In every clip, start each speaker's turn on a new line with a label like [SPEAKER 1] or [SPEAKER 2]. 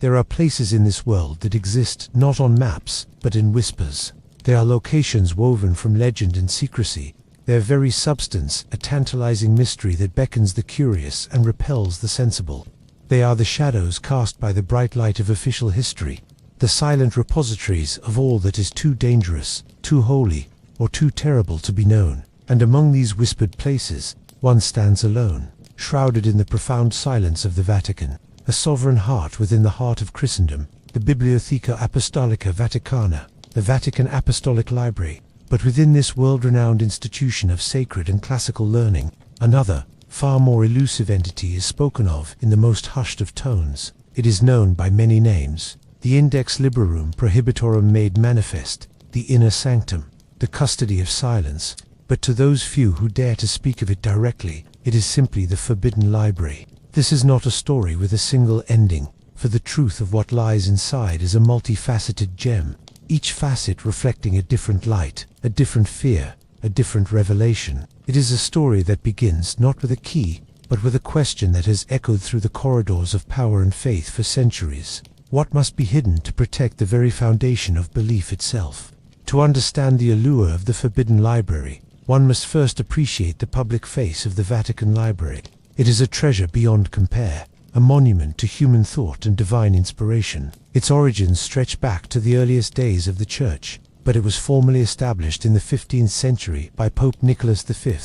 [SPEAKER 1] There are places in this world that exist not on maps, but in whispers. They are locations woven from legend and secrecy, their very substance a tantalizing mystery that beckons the curious and repels the sensible. They are the shadows cast by the bright light of official history, the silent repositories of all that is too dangerous, too holy, or too terrible to be known. And among these whispered places, one stands alone, shrouded in the profound silence of the Vatican, a sovereign heart within the heart of Christendom, the Bibliotheca Apostolica Vaticana, the Vatican Apostolic Library. But within this world-renowned institution of sacred and classical learning, another, far more elusive entity is spoken of in the most hushed of tones. It is known by many names: the Index Librorum Prohibitorum made manifest, the inner sanctum, the custody of silence. But to those few who dare to speak of it directly, it is simply the Forbidden Library. This is not a story with a single ending, for the truth of what lies inside is a multifaceted gem, each facet reflecting a different light, a different fear, a different revelation. It is a story that begins not with a key, but with a question that has echoed through the corridors of power and faith for centuries. What must be hidden to protect the very foundation of belief itself? To understand the allure of the Forbidden Library, one must first appreciate the public face of the Vatican Library. It is a treasure beyond compare, a monument to human thought and divine inspiration. Its origins stretch back to the earliest days of the Church, but it was formally established in the 15th century by Pope Nicholas V.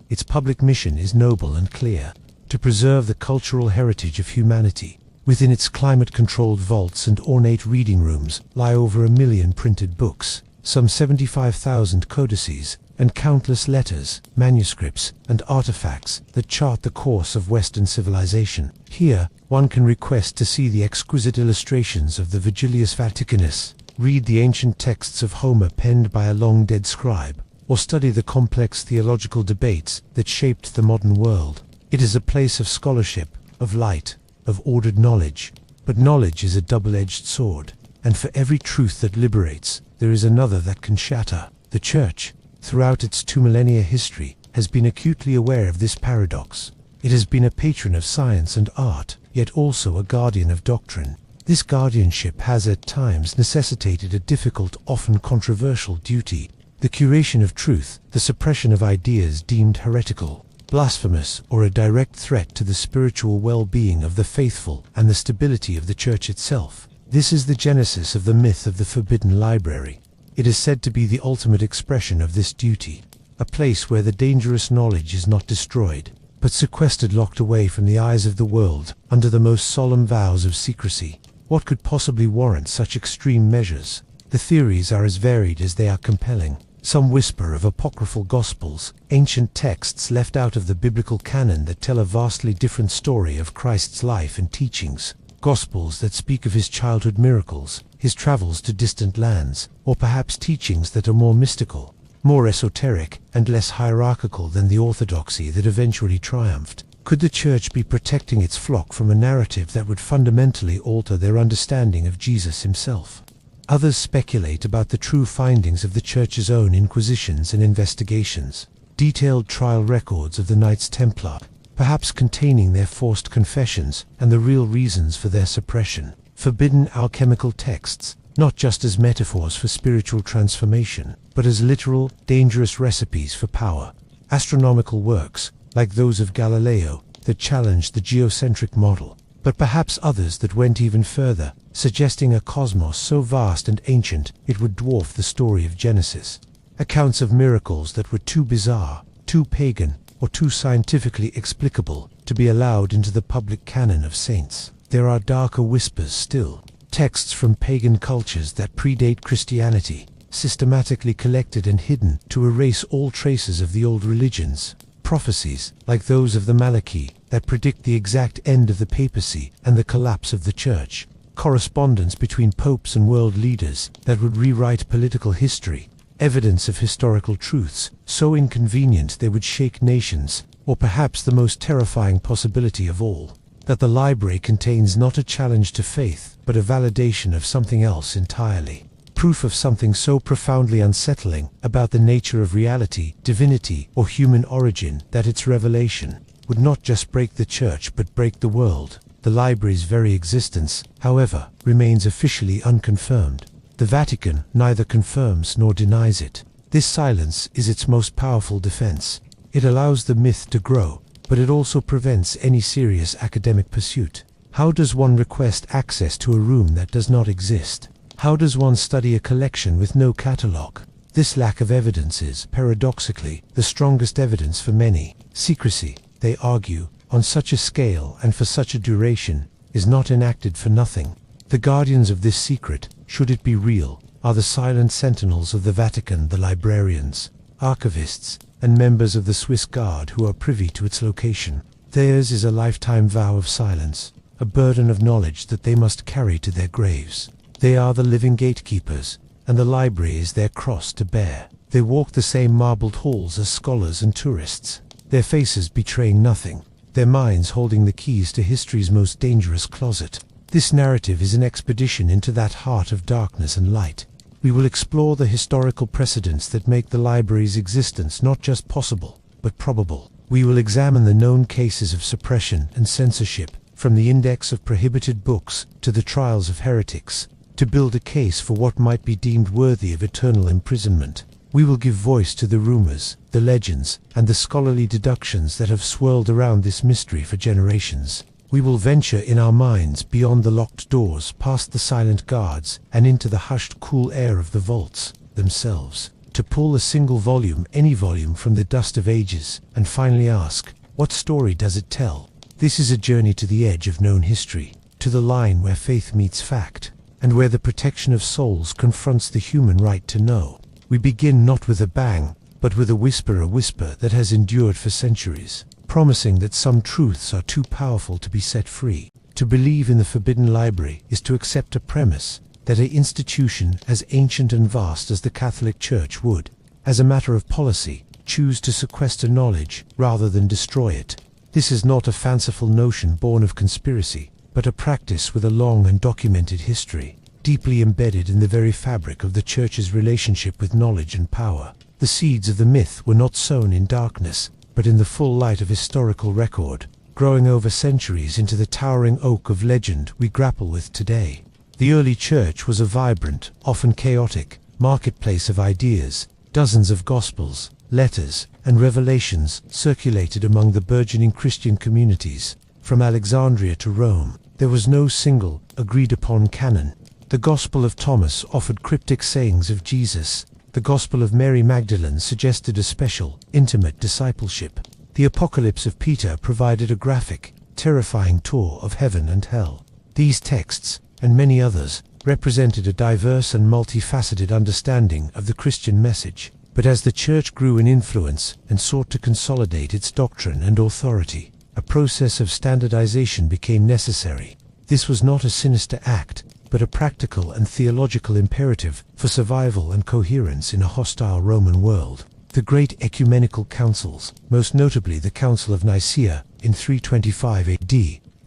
[SPEAKER 1] Its public mission is noble and clear: to preserve the cultural heritage of humanity. Within its climate-controlled vaults and ornate reading rooms lie over 1 million printed books, some 75,000 codices, and countless letters, manuscripts, and artifacts that chart the course of Western civilization. Here, one can request to see the exquisite illustrations of the Vigilius Vaticanus, read the ancient texts of Homer penned by a long-dead scribe, or study the complex theological debates that shaped the modern world. It is a place of scholarship, of light, of ordered knowledge. But knowledge is a double-edged sword, and for every truth that liberates, there is another that can shatter. The Church, throughout its 2 millennia history, has been acutely aware of this paradox. It has been a patron of science and art, yet also a guardian of doctrine. This guardianship has at times necessitated a difficult, often controversial duty: the curation of truth, the suppression of ideas deemed heretical, blasphemous, or a direct threat to the spiritual well-being of the faithful and the stability of the Church itself. This is the genesis of the myth of the Forbidden Library. It is said to be the ultimate expression of this duty, a place where the dangerous knowledge is not destroyed, but sequestered, locked away from the eyes of the world, under the most solemn vows of secrecy. What could possibly warrant such extreme measures? The theories are as varied as they are compelling. Some whisper of apocryphal gospels, ancient texts left out of the biblical canon that tell a vastly different story of Christ's life and teachings. Gospels that speak of his childhood miracles, his travels to distant lands, or perhaps teachings that are more mystical, more esoteric, and less hierarchical than the orthodoxy that eventually triumphed. Could the Church be protecting its flock from a narrative that would fundamentally alter their understanding of Jesus himself? Others speculate about the true findings of the Church's own inquisitions and investigations, detailed trial records of the Knights Templar, perhaps containing their forced confessions and the real reasons for their suppression. Forbidden alchemical texts, not just as metaphors for spiritual transformation, but as literal, dangerous recipes for power. Astronomical works, like those of Galileo, that challenged the geocentric model, but perhaps others that went even further, suggesting a cosmos so vast and ancient it would dwarf the story of Genesis. Accounts of miracles that were too bizarre, too pagan, or too scientifically explicable to be allowed into the public canon of saints. There are darker whispers still, texts from pagan cultures that predate Christianity, systematically collected and hidden to erase all traces of the old religions. Prophecies, like those of the Malachi, that predict the exact end of the papacy and the collapse of the Church. Correspondence between popes and world leaders that would rewrite political history. Evidence of historical truths, so inconvenient they would shake nations. Or perhaps the most terrifying possibility of all, that the library contains not a challenge to faith, but a validation of something else entirely. Proof of something so profoundly unsettling about the nature of reality, divinity, or human origin that its revelation would not just break the Church but break the world. The library's very existence, however, remains officially unconfirmed. The Vatican neither confirms nor denies it. This silence is its most powerful defense. It allows the myth to grow, but it also prevents any serious academic pursuit. How does one request access to a room that does not exist? How does one study a collection with no catalogue? This lack of evidence is, paradoxically, the strongest evidence for many. Secrecy, they argue, on such a scale and for such a duration, is not enacted for nothing. The guardians of this secret, should it be real, are the silent sentinels of the Vatican, the librarians, archivists, and members of the Swiss Guard who are privy to its location. Theirs is a lifetime vow of silence, a burden of knowledge that they must carry to their graves. They are the living gatekeepers, and the library is their cross to bear. They walk the same marbled halls as scholars and tourists, their faces betraying nothing, their minds holding the keys to history's most dangerous closet. This narrative is an expedition into that heart of darkness and light. We will explore the historical precedents that make the library's existence not just possible, but probable. We will examine the known cases of suppression and censorship, from the index of prohibited books to the trials of heretics, to build a case for what might be deemed worthy of eternal imprisonment. We will give voice to the rumors, the legends, and the scholarly deductions that have swirled around this mystery for generations. We will venture in our minds beyond the locked doors, past the silent guards, and into the hushed, cool air of the vaults themselves, to pull a single volume, any volume, from the dust of ages, and finally ask, what story does it tell? This is a journey to the edge of known history, to the line where faith meets fact, and where the protection of souls confronts the human right to know. We begin not with a bang, but with a whisper that has endured for centuries, promising that some truths are too powerful to be set free. To believe in the Forbidden Library is to accept a premise that an institution as ancient and vast as the Catholic Church would, as a matter of policy, choose to sequester knowledge rather than destroy it. This is not a fanciful notion born of conspiracy, but a practice with a long and documented history, deeply embedded in the very fabric of the Church's relationship with knowledge and power. The seeds of the myth were not sown in darkness, but in the full light of historical record, growing over centuries into the towering oak of legend we grapple with today. The early Church was a vibrant, often chaotic, marketplace of ideas. Dozens of gospels, letters, and revelations circulated among the burgeoning Christian communities. From Alexandria to Rome, there was no single, agreed-upon canon. The Gospel of Thomas offered cryptic sayings of Jesus. The Gospel of Mary Magdalene suggested a special, intimate discipleship. The Apocalypse of Peter provided a graphic, terrifying tour of heaven and hell. These texts, and many others, represented a diverse and multifaceted understanding of the Christian message. But as the Church grew in influence and sought to consolidate its doctrine and authority, a process of standardization became necessary. This was not a sinister act, but a practical and theological imperative for survival and coherence in a hostile Roman world. The great ecumenical councils, most notably the Council of Nicaea in 325 AD,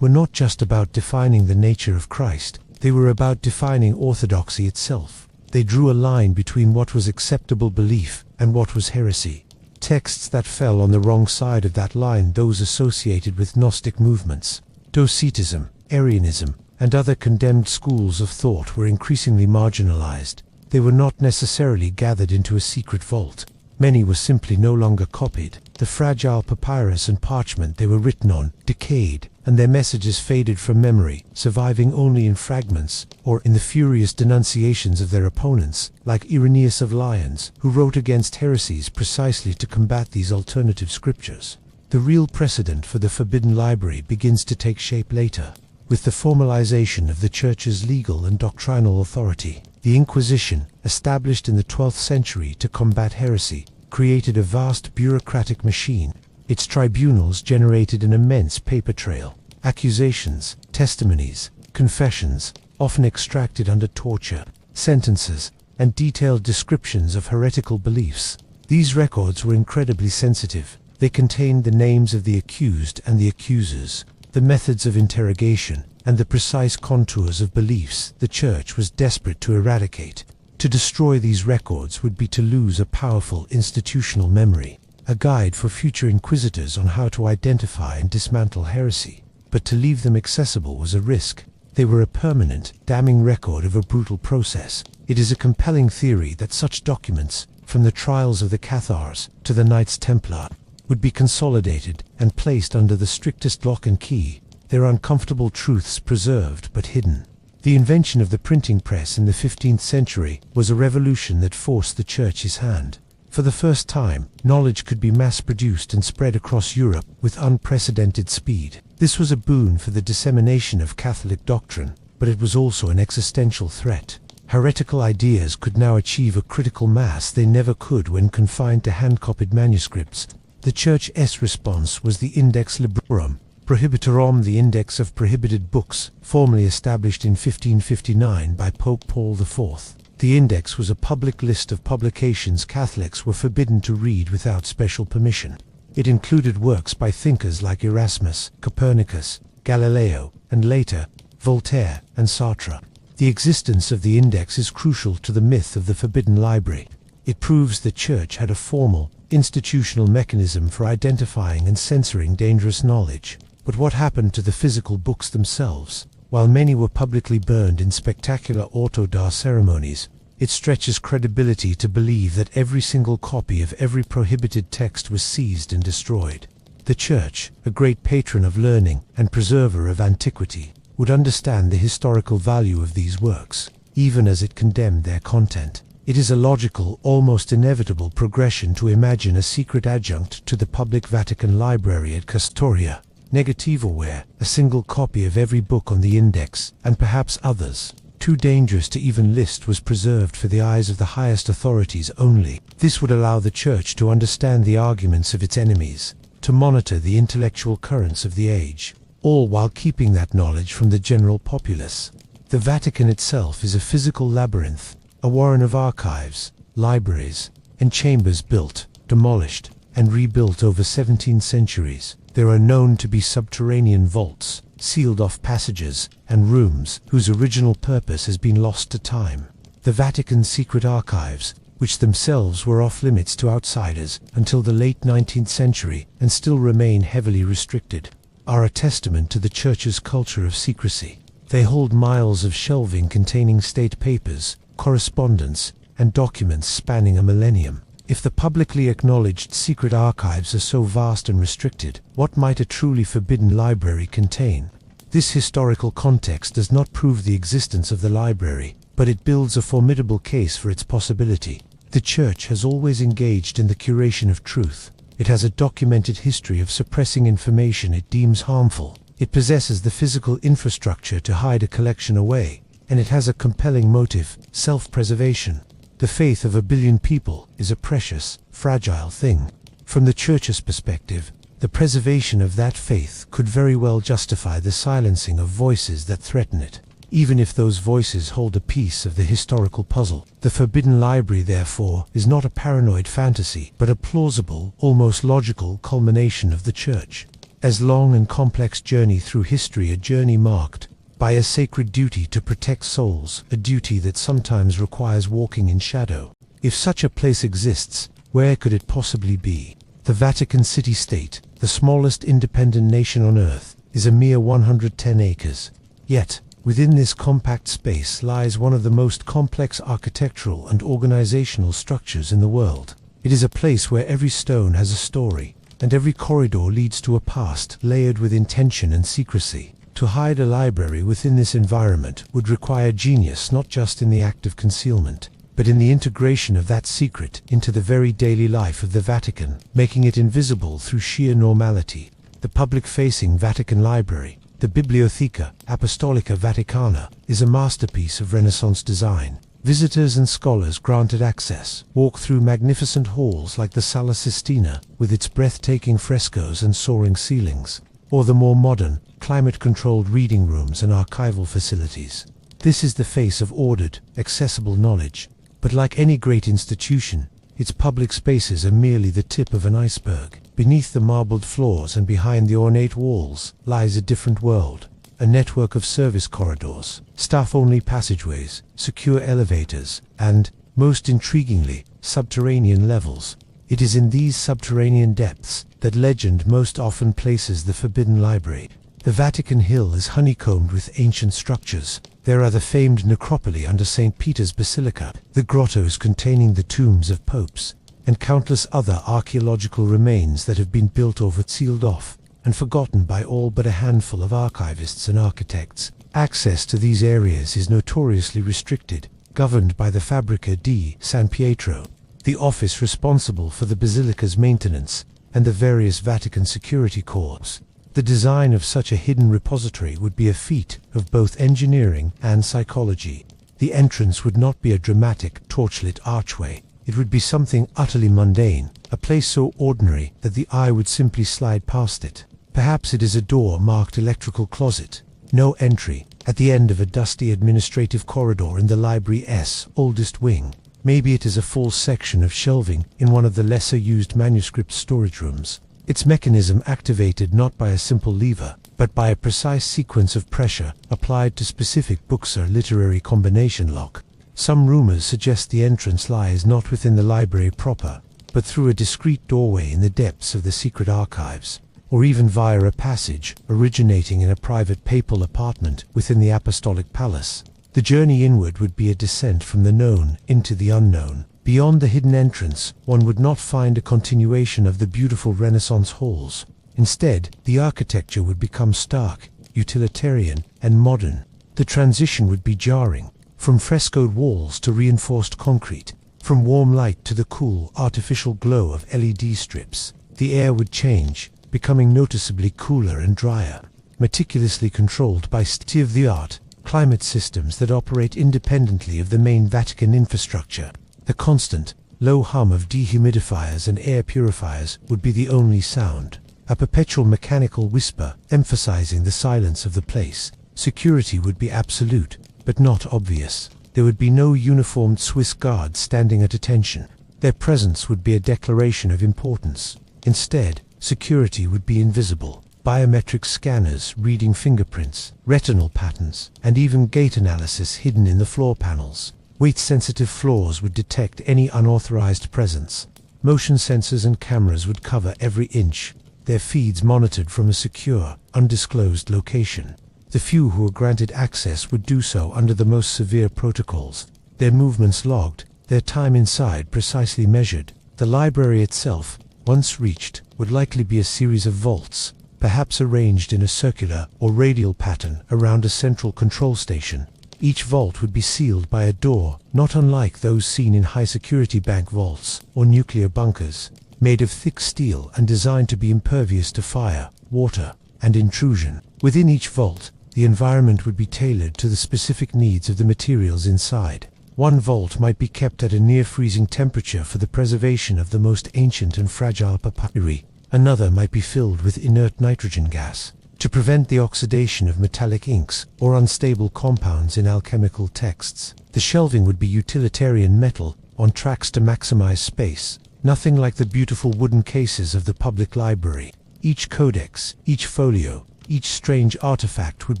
[SPEAKER 1] were not just about defining the nature of Christ, they were about defining orthodoxy itself. They drew a line between what was acceptable belief and what was heresy. Texts that fell on the wrong side of that line, those associated with Gnostic movements, Docetism, Arianism, and other condemned schools of thought, were increasingly marginalized. They were not necessarily gathered into a secret vault. Many were simply no longer copied. The fragile papyrus and parchment they were written on decayed, and their messages faded from memory, surviving only in fragments, or in the furious denunciations of their opponents, like Irenaeus of Lyons, who wrote against heresies precisely to combat these alternative scriptures. The real precedent for the Forbidden Library begins to take shape later, with the formalization of the Church's legal and doctrinal authority. The Inquisition, established in the 12th century to combat heresy, created a vast bureaucratic machine. Its tribunals generated an immense paper trail. Accusations, testimonies, confessions, often extracted under torture, sentences, and detailed descriptions of heretical beliefs. These records were incredibly sensitive. They contained the names of the accused and the accusers, the methods of interrogation, and the precise contours of beliefs the Church was desperate to eradicate. To destroy these records would be to lose a powerful institutional memory, a guide for future inquisitors on how to identify and dismantle heresy. but to leave them accessible was a risk. They were a permanent, damning record of a brutal process. It is a compelling theory that such documents, from the trials of the Cathars to the Knights Templar, would be consolidated and placed under the strictest lock and key, their uncomfortable truths preserved but hidden. The invention of the printing press in the 15th century was a revolution that forced the Church's hand. For the first time, knowledge could be mass-produced and spread across Europe with unprecedented speed. This was a boon for the dissemination of Catholic doctrine, but it was also an existential threat. Heretical ideas could now achieve a critical mass they never could when confined to hand-copied manuscripts. The Church's response was the Index Librorum Prohibitorum, the Index of Prohibited Books, formally established in 1559 by Pope Paul IV. The index was a public list of publications Catholics were forbidden to read without special permission. It included works by thinkers like Erasmus, Copernicus, Galileo, and later, Voltaire and Sartre. The existence of the index is crucial to the myth of the Forbidden Library. It proves the Church had a formal, institutional mechanism for identifying and censoring dangerous knowledge. But what happened to the physical books themselves? While many were publicly burned in spectacular auto da ceremonies, it stretches credibility to believe that every single copy of every prohibited text was seized and destroyed. The Church, a great patron of learning and preserver of antiquity, would understand the historical value of these works, even as it condemned their content. It is a logical, almost inevitable progression to imagine a secret adjunct to the public Vatican library at Custoria, Negativo, where a single copy of every book on the index, and perhaps others, too dangerous to even list, was preserved for the eyes of the highest authorities only. This would allow the Church to understand the arguments of its enemies, to monitor the intellectual currents of the age, all while keeping that knowledge from the general populace. The Vatican itself is a physical labyrinth, a warren of archives, libraries, and chambers built, demolished, and rebuilt over 17 centuries. There are known to be subterranean vaults, sealed-off passages, and rooms whose original purpose has been lost to time. The Vatican's secret archives, which themselves were off-limits to outsiders until the late 19th century and still remain heavily restricted, are a testament to the Church's culture of secrecy. They hold miles of shelving containing state papers, correspondence, and documents spanning a millennium. If the publicly acknowledged secret archives are so vast and restricted, what might a truly forbidden library contain? This historical context does not prove the existence of the library, but it builds a formidable case for its possibility. The Church has always engaged in the curation of truth. It has a documented history of suppressing information it deems harmful. It possesses the physical infrastructure to hide a collection away, and it has a compelling motive: self-preservation. The faith of a billion people is a precious, fragile thing. From the Church's perspective, the preservation of that faith could very well justify the silencing of voices that threaten it, even if those voices hold a piece of the historical puzzle. The Forbidden Library, therefore, is not a paranoid fantasy, but a plausible, almost logical culmination of the Church. As long and complex journey through history, a journey marked by a sacred duty to protect souls, a duty that sometimes requires walking in shadow. If such a place exists, where could it possibly be? The Vatican City-State, the smallest independent nation on earth, is a mere 110 acres. Yet, within this compact space lies one of the most complex architectural and organizational structures in the world. It is a place where every stone has a story, and every corridor leads to a past layered with intention and secrecy. To hide a library within this environment would require genius, not just in the act of concealment, but in the integration of that secret into the very daily life of the Vatican, making it invisible through sheer normality. The public-facing Vatican Library, the Bibliotheca Apostolica Vaticana, is a masterpiece of Renaissance design. Visitors and scholars granted access walk through magnificent halls like the Sala Sistina, with its breathtaking frescoes and soaring ceilings, or the more modern, climate-controlled reading rooms and archival facilities. This is the face of ordered, accessible knowledge. But like any great institution, its public spaces are merely the tip of an iceberg. Beneath the marbled floors and behind the ornate walls lies a different world. A network of service corridors, staff-only passageways, secure elevators, and, most intriguingly, subterranean levels. It is in these subterranean depths that legend most often places the Forbidden Library. The Vatican Hill is honeycombed with ancient structures. There are the famed necropoli under St. Peter's Basilica, the grottos containing the tombs of popes, and countless other archaeological remains that have been built over, sealed off, and forgotten by all but a handful of archivists and architects. Access to these areas is notoriously restricted, governed by the Fabbrica di San Pietro, the office responsible for the basilica's maintenance, and the various Vatican security corps. The design of such a hidden repository would be a feat of both engineering and psychology. The entrance would not be a dramatic, torchlit archway. It would be something utterly mundane, a place so ordinary that the eye would simply slide past it. Perhaps it is a door marked electrical closet. No entry, at the end of a dusty administrative corridor in the library's oldest wing. Maybe it is a full section of shelving in one of the lesser-used manuscript storage rooms. Its mechanism activated not by a simple lever, but by a precise sequence of pressure applied to specific books or literary combination lock. Some rumors suggest the entrance lies not within the library proper, but through a discreet doorway in the depths of the secret archives, or even via a passage originating in a private papal apartment within the apostolic palace. The journey inward would be a descent from the known into the unknown. Beyond the hidden entrance, one would not find a continuation of the beautiful Renaissance halls. Instead, the architecture would become stark, utilitarian, and modern. The transition would be jarring, from frescoed walls to reinforced concrete, from warm light to the cool, artificial glow of LED strips. The air would change, becoming noticeably cooler and drier, meticulously controlled by state-of-the-art climate systems that operate independently of the main Vatican infrastructure. The constant, low hum of dehumidifiers and air purifiers would be the only sound, a perpetual mechanical whisper emphasizing the silence of the place. Security would be absolute, but not obvious. There would be no uniformed Swiss guards standing at attention. Their presence would be a declaration of importance. Instead, security would be invisible. Biometric scanners reading fingerprints, retinal patterns, and even gait analysis hidden in the floor panels. Weight-sensitive floors would detect any unauthorized presence. Motion sensors and cameras would cover every inch, their feeds monitored from a secure, undisclosed location. The few who were granted access would do so under the most severe protocols, their movements logged, their time inside precisely measured. The library itself, once reached, would likely be a series of vaults, perhaps arranged in a circular or radial pattern around a central control station. Each vault would be sealed by a door, not unlike those seen in high-security bank vaults or nuclear bunkers, made of thick steel and designed to be impervious to fire, water, and intrusion. Within each vault, the environment would be tailored to the specific needs of the materials inside. One vault might be kept at a near-freezing temperature for the preservation of the most ancient and fragile papyri. Another might be filled with inert nitrogen gas, to prevent the oxidation of metallic inks or unstable compounds in alchemical texts. The shelving would be utilitarian metal, on tracks to maximize space, nothing like the beautiful wooden cases of the public library. Each codex, each folio, each strange artifact would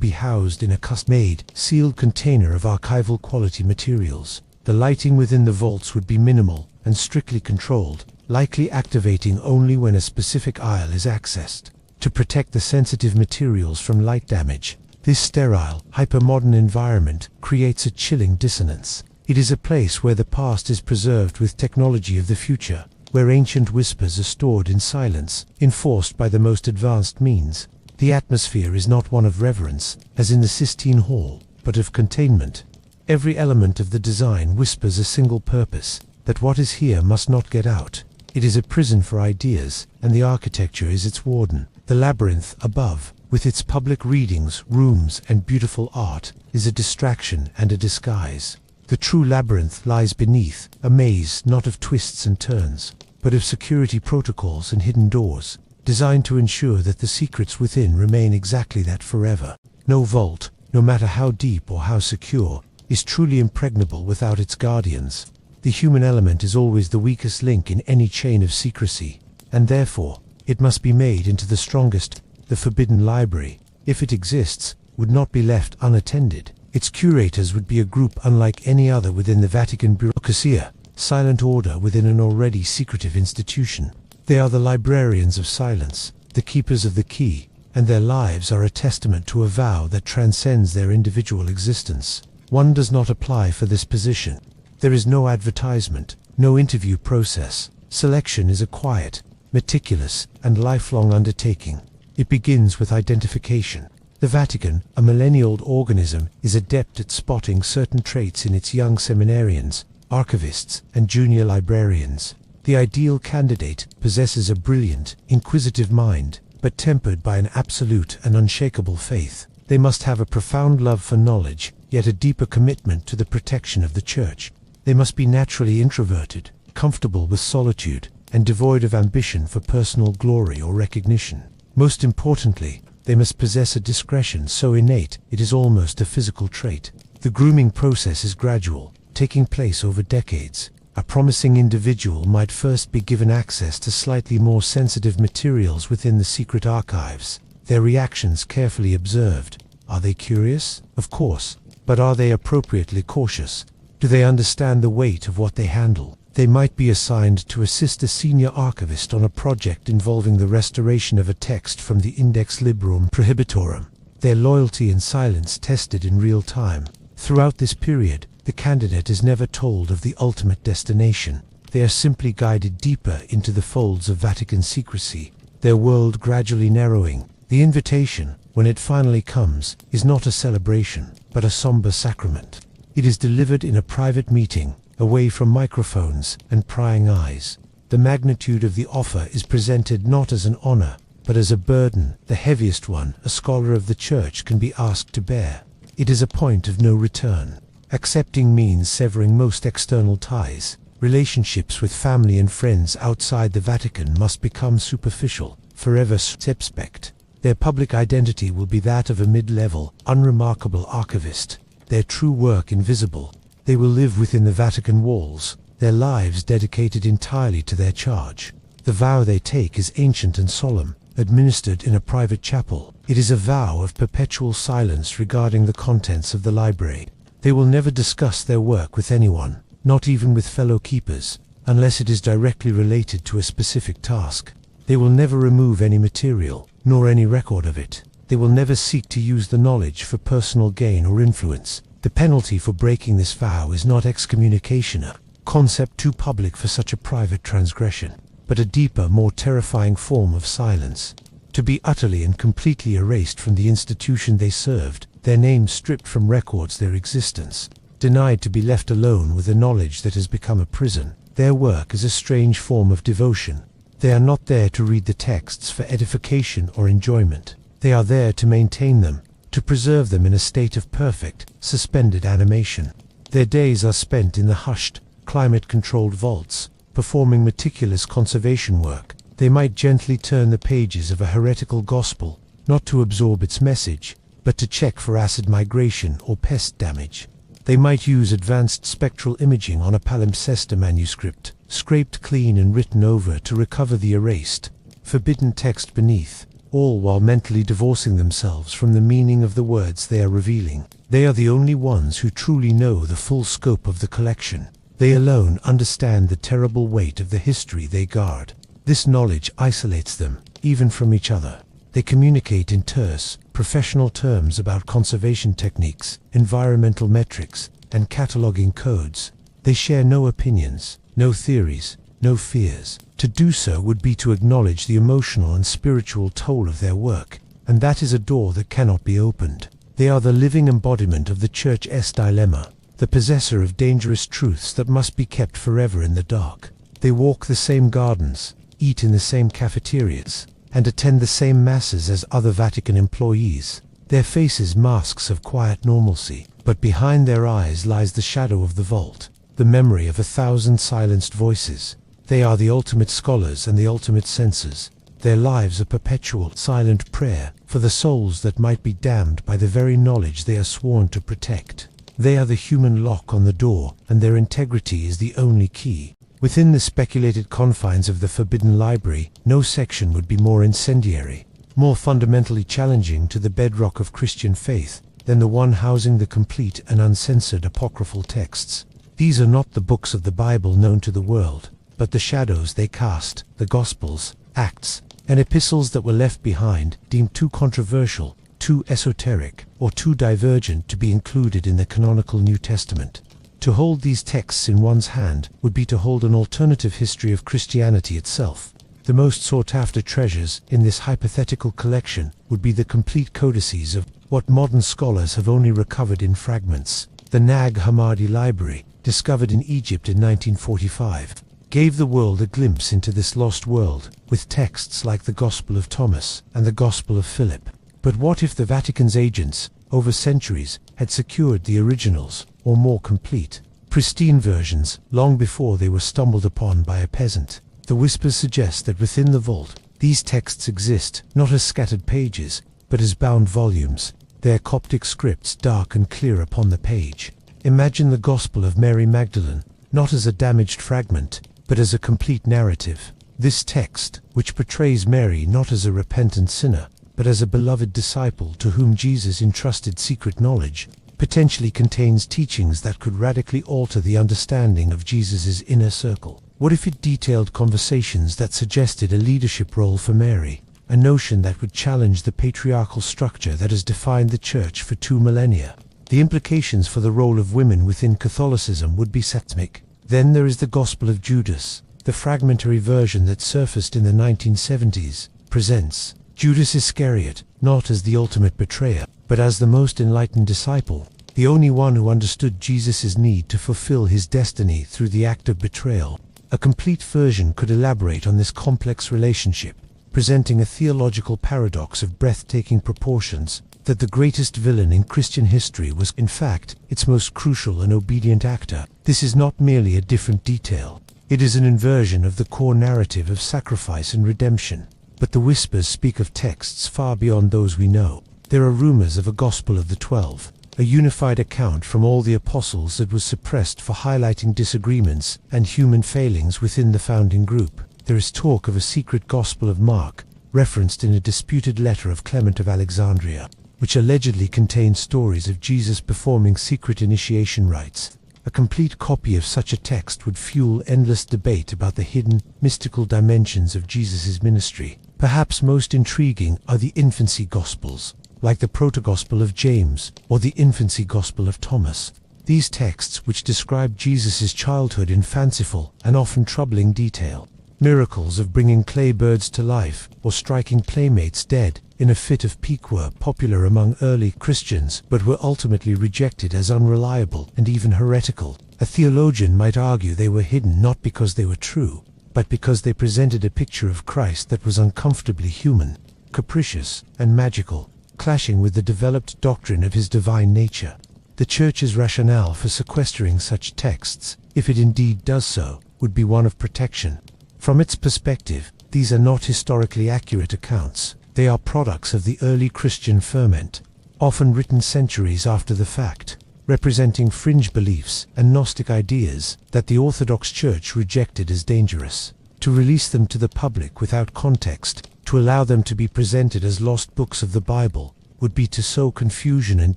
[SPEAKER 1] be housed in a custom-made, sealed container of archival quality materials. The lighting within the vaults would be minimal and strictly controlled, likely activating only when a specific aisle is accessed. To protect the sensitive materials from light damage, this sterile, hyper-modern environment creates a chilling dissonance. It is a place where the past is preserved with technology of the future, where ancient whispers are stored in silence, enforced by the most advanced means. The atmosphere is not one of reverence, as in the Sistine Hall, but of containment. Every element of the design whispers a single purpose, that what is here must not get out. It is a prison for ideas, and the architecture is its warden. The labyrinth above, with its public readings, rooms, and beautiful art, is a distraction and a disguise. The true labyrinth lies beneath, a maze not of twists and turns, but of security protocols and hidden doors, designed to ensure that the secrets within remain exactly that forever. No vault, no matter how deep or how secure, is truly impregnable without its guardians. The human element is always the weakest link in any chain of secrecy, and therefore, it must be made into the strongest. The forbidden library, if it exists, would not be left unattended. Its curators would be a group unlike any other within the Vatican bureaucracy, silent order within an already secretive institution. They are the librarians of silence, the keepers of the key, and their lives are a testament to a vow that transcends their individual existence. One does not apply for this position. There is no advertisement, no interview process. Selection is a quiet, meticulous, and lifelong undertaking. It begins with identification. The Vatican, a millennia-old organism, is adept at spotting certain traits in its young seminarians, archivists, and junior librarians. The ideal candidate possesses a brilliant, inquisitive mind, but tempered by an absolute and unshakable faith. They must have a profound love for knowledge, yet a deeper commitment to the protection of the Church. They must be naturally introverted, comfortable with solitude, and devoid of ambition for personal glory or recognition. Most importantly, they must possess a discretion so innate it is almost a physical trait. The grooming process is gradual, taking place over decades. A promising individual might first be given access to slightly more sensitive materials within the secret archives. Their reactions carefully observed. Are they curious? Of course. But are they appropriately cautious? Do they understand the weight of what they handle? They might be assigned to assist a senior archivist on a project involving the restoration of a text from the Index Librorum Prohibitorum. Their loyalty and silence tested in real time. Throughout this period, the candidate is never told of the ultimate destination. They are simply guided deeper into the folds of Vatican secrecy, their world gradually narrowing. The invitation, when it finally comes, is not a celebration, but a somber sacrament. It is delivered in a private meeting, away from microphones and prying eyes. The magnitude of the offer is presented not as an honor, but as a burden, the heaviest one a scholar of the Church can be asked to bear. It is a point of no return. Accepting means severing most external ties. Relationships with family and friends outside the Vatican must become superficial, forever suspect. Their public identity will be that of a mid-level, unremarkable archivist, their true work invisible. They will live within the Vatican walls, their lives dedicated entirely to their charge. The vow they take is ancient and solemn, administered in a private chapel. It is a vow of perpetual silence regarding the contents of the library. They will never discuss their work with anyone, not even with fellow keepers, unless it is directly related to a specific task. They will never remove any material, nor any record of it. They will never seek to use the knowledge for personal gain or influence. The penalty for breaking this vow is not excommunication, a concept too public for such a private transgression, but a deeper, more terrifying form of silence. To be utterly and completely erased from the institution they served, their names stripped from records their existence, denied to be left alone with a knowledge that has become a prison. Their work is a strange form of devotion. They are not there to read the texts for edification or enjoyment. They are there to maintain them, to preserve them in a state of perfect, suspended animation. Their days are spent in the hushed, climate-controlled vaults, performing meticulous conservation work. They might gently turn the pages of a heretical gospel, not to absorb its message, but to check for acid migration or pest damage. They might use advanced spectral imaging on a palimpsesta manuscript, scraped clean and written over to recover the erased, forbidden text beneath, all while mentally divorcing themselves from the meaning of the words they are revealing. They are the only ones who truly know the full scope of the collection. They alone understand the terrible weight of the history they guard. This knowledge isolates them, even from each other. They communicate in terse, professional terms about conservation techniques, environmental metrics, and cataloging codes. They share no opinions, no theories, no fears. To do so would be to acknowledge the emotional and spiritual toll of their work, and that is a door that cannot be opened. They are the living embodiment of the Church's dilemma, the possessor of dangerous truths that must be kept forever in the dark. They walk the same gardens, eat in the same cafeterias, and attend the same masses as other Vatican employees. Their faces masks of quiet normalcy, but behind their eyes lies the shadow of the vault, the memory of 1,000 silenced voices. They are the ultimate scholars and the ultimate censors. Their lives a perpetual, silent prayer for the souls that might be damned by the very knowledge they are sworn to protect. They are the human lock on the door, and their integrity is the only key. Within the speculated confines of the Forbidden Library, no section would be more incendiary, more fundamentally challenging to the bedrock of Christian faith, than the one housing the complete and uncensored apocryphal texts. These are not the books of the Bible known to the world, but the shadows they cast, the Gospels, Acts, and epistles that were left behind, deemed too controversial, too esoteric, or too divergent to be included in the canonical New Testament. To hold these texts in one's hand would be to hold an alternative history of Christianity itself. The most sought-after treasures in this hypothetical collection would be the complete codices of what modern scholars have only recovered in fragments. The Nag Hammadi Library, discovered in Egypt in 1945, gave the world a glimpse into this lost world, with texts like the Gospel of Thomas and the Gospel of Philip. But what if the Vatican's agents, over centuries, had secured the originals, or more complete, pristine versions, long before they were stumbled upon by a peasant? The whispers suggest that within the vault, these texts exist, not as scattered pages, but as bound volumes, their Coptic scripts dark and clear upon the page. Imagine the Gospel of Mary Magdalene, not as a damaged fragment, but as a complete narrative. This text, which portrays Mary not as a repentant sinner, but as a beloved disciple to whom Jesus entrusted secret knowledge, potentially contains teachings that could radically alter the understanding of Jesus' inner circle. What if it detailed conversations that suggested a leadership role for Mary, a notion that would challenge the patriarchal structure that has defined the Church for 2 millennia? The implications for the role of women within Catholicism would be seismic. Then there is the Gospel of Judas. The fragmentary version that surfaced in the 1970s presents Judas Iscariot not as the ultimate betrayer, but as the most enlightened disciple, the only one who understood Jesus' need to fulfill his destiny through the act of betrayal. A complete version could elaborate on this complex relationship, presenting a theological paradox of breathtaking proportions, that the greatest villain in Christian history was, in fact, its most crucial and obedient actor. This is not merely a different detail. It is an inversion of the core narrative of sacrifice and redemption. But the whispers speak of texts far beyond those we know. There are rumors of a Gospel of the 12, a unified account from all the apostles that was suppressed for highlighting disagreements and human failings within the founding group. There is talk of a secret Gospel of Mark, referenced in a disputed letter of Clement of Alexandria, which allegedly contains stories of Jesus performing secret initiation rites. A complete copy of such a text would fuel endless debate about the hidden, mystical dimensions of Jesus' ministry. Perhaps most intriguing are the infancy Gospels, like the Proto-Gospel of James or the Infancy Gospel of Thomas. These texts, which describe Jesus' childhood in fanciful and often troubling detail, miracles of bringing clay birds to life or striking playmates dead in a fit of pique, were popular among early Christians but were ultimately rejected as unreliable and even heretical. A theologian might argue they were hidden not because they were true, but because they presented a picture of Christ that was uncomfortably human, capricious, and magical, clashing with the developed doctrine of his divine nature. The Church's rationale for sequestering such texts, if it indeed does so, would be one of protection. From its perspective, these are not historically accurate accounts. They are products of the early Christian ferment, often written centuries after the fact, representing fringe beliefs and Gnostic ideas that the Orthodox Church rejected as dangerous. To release them to the public without context, to allow them to be presented as lost books of the Bible, would be to sow confusion and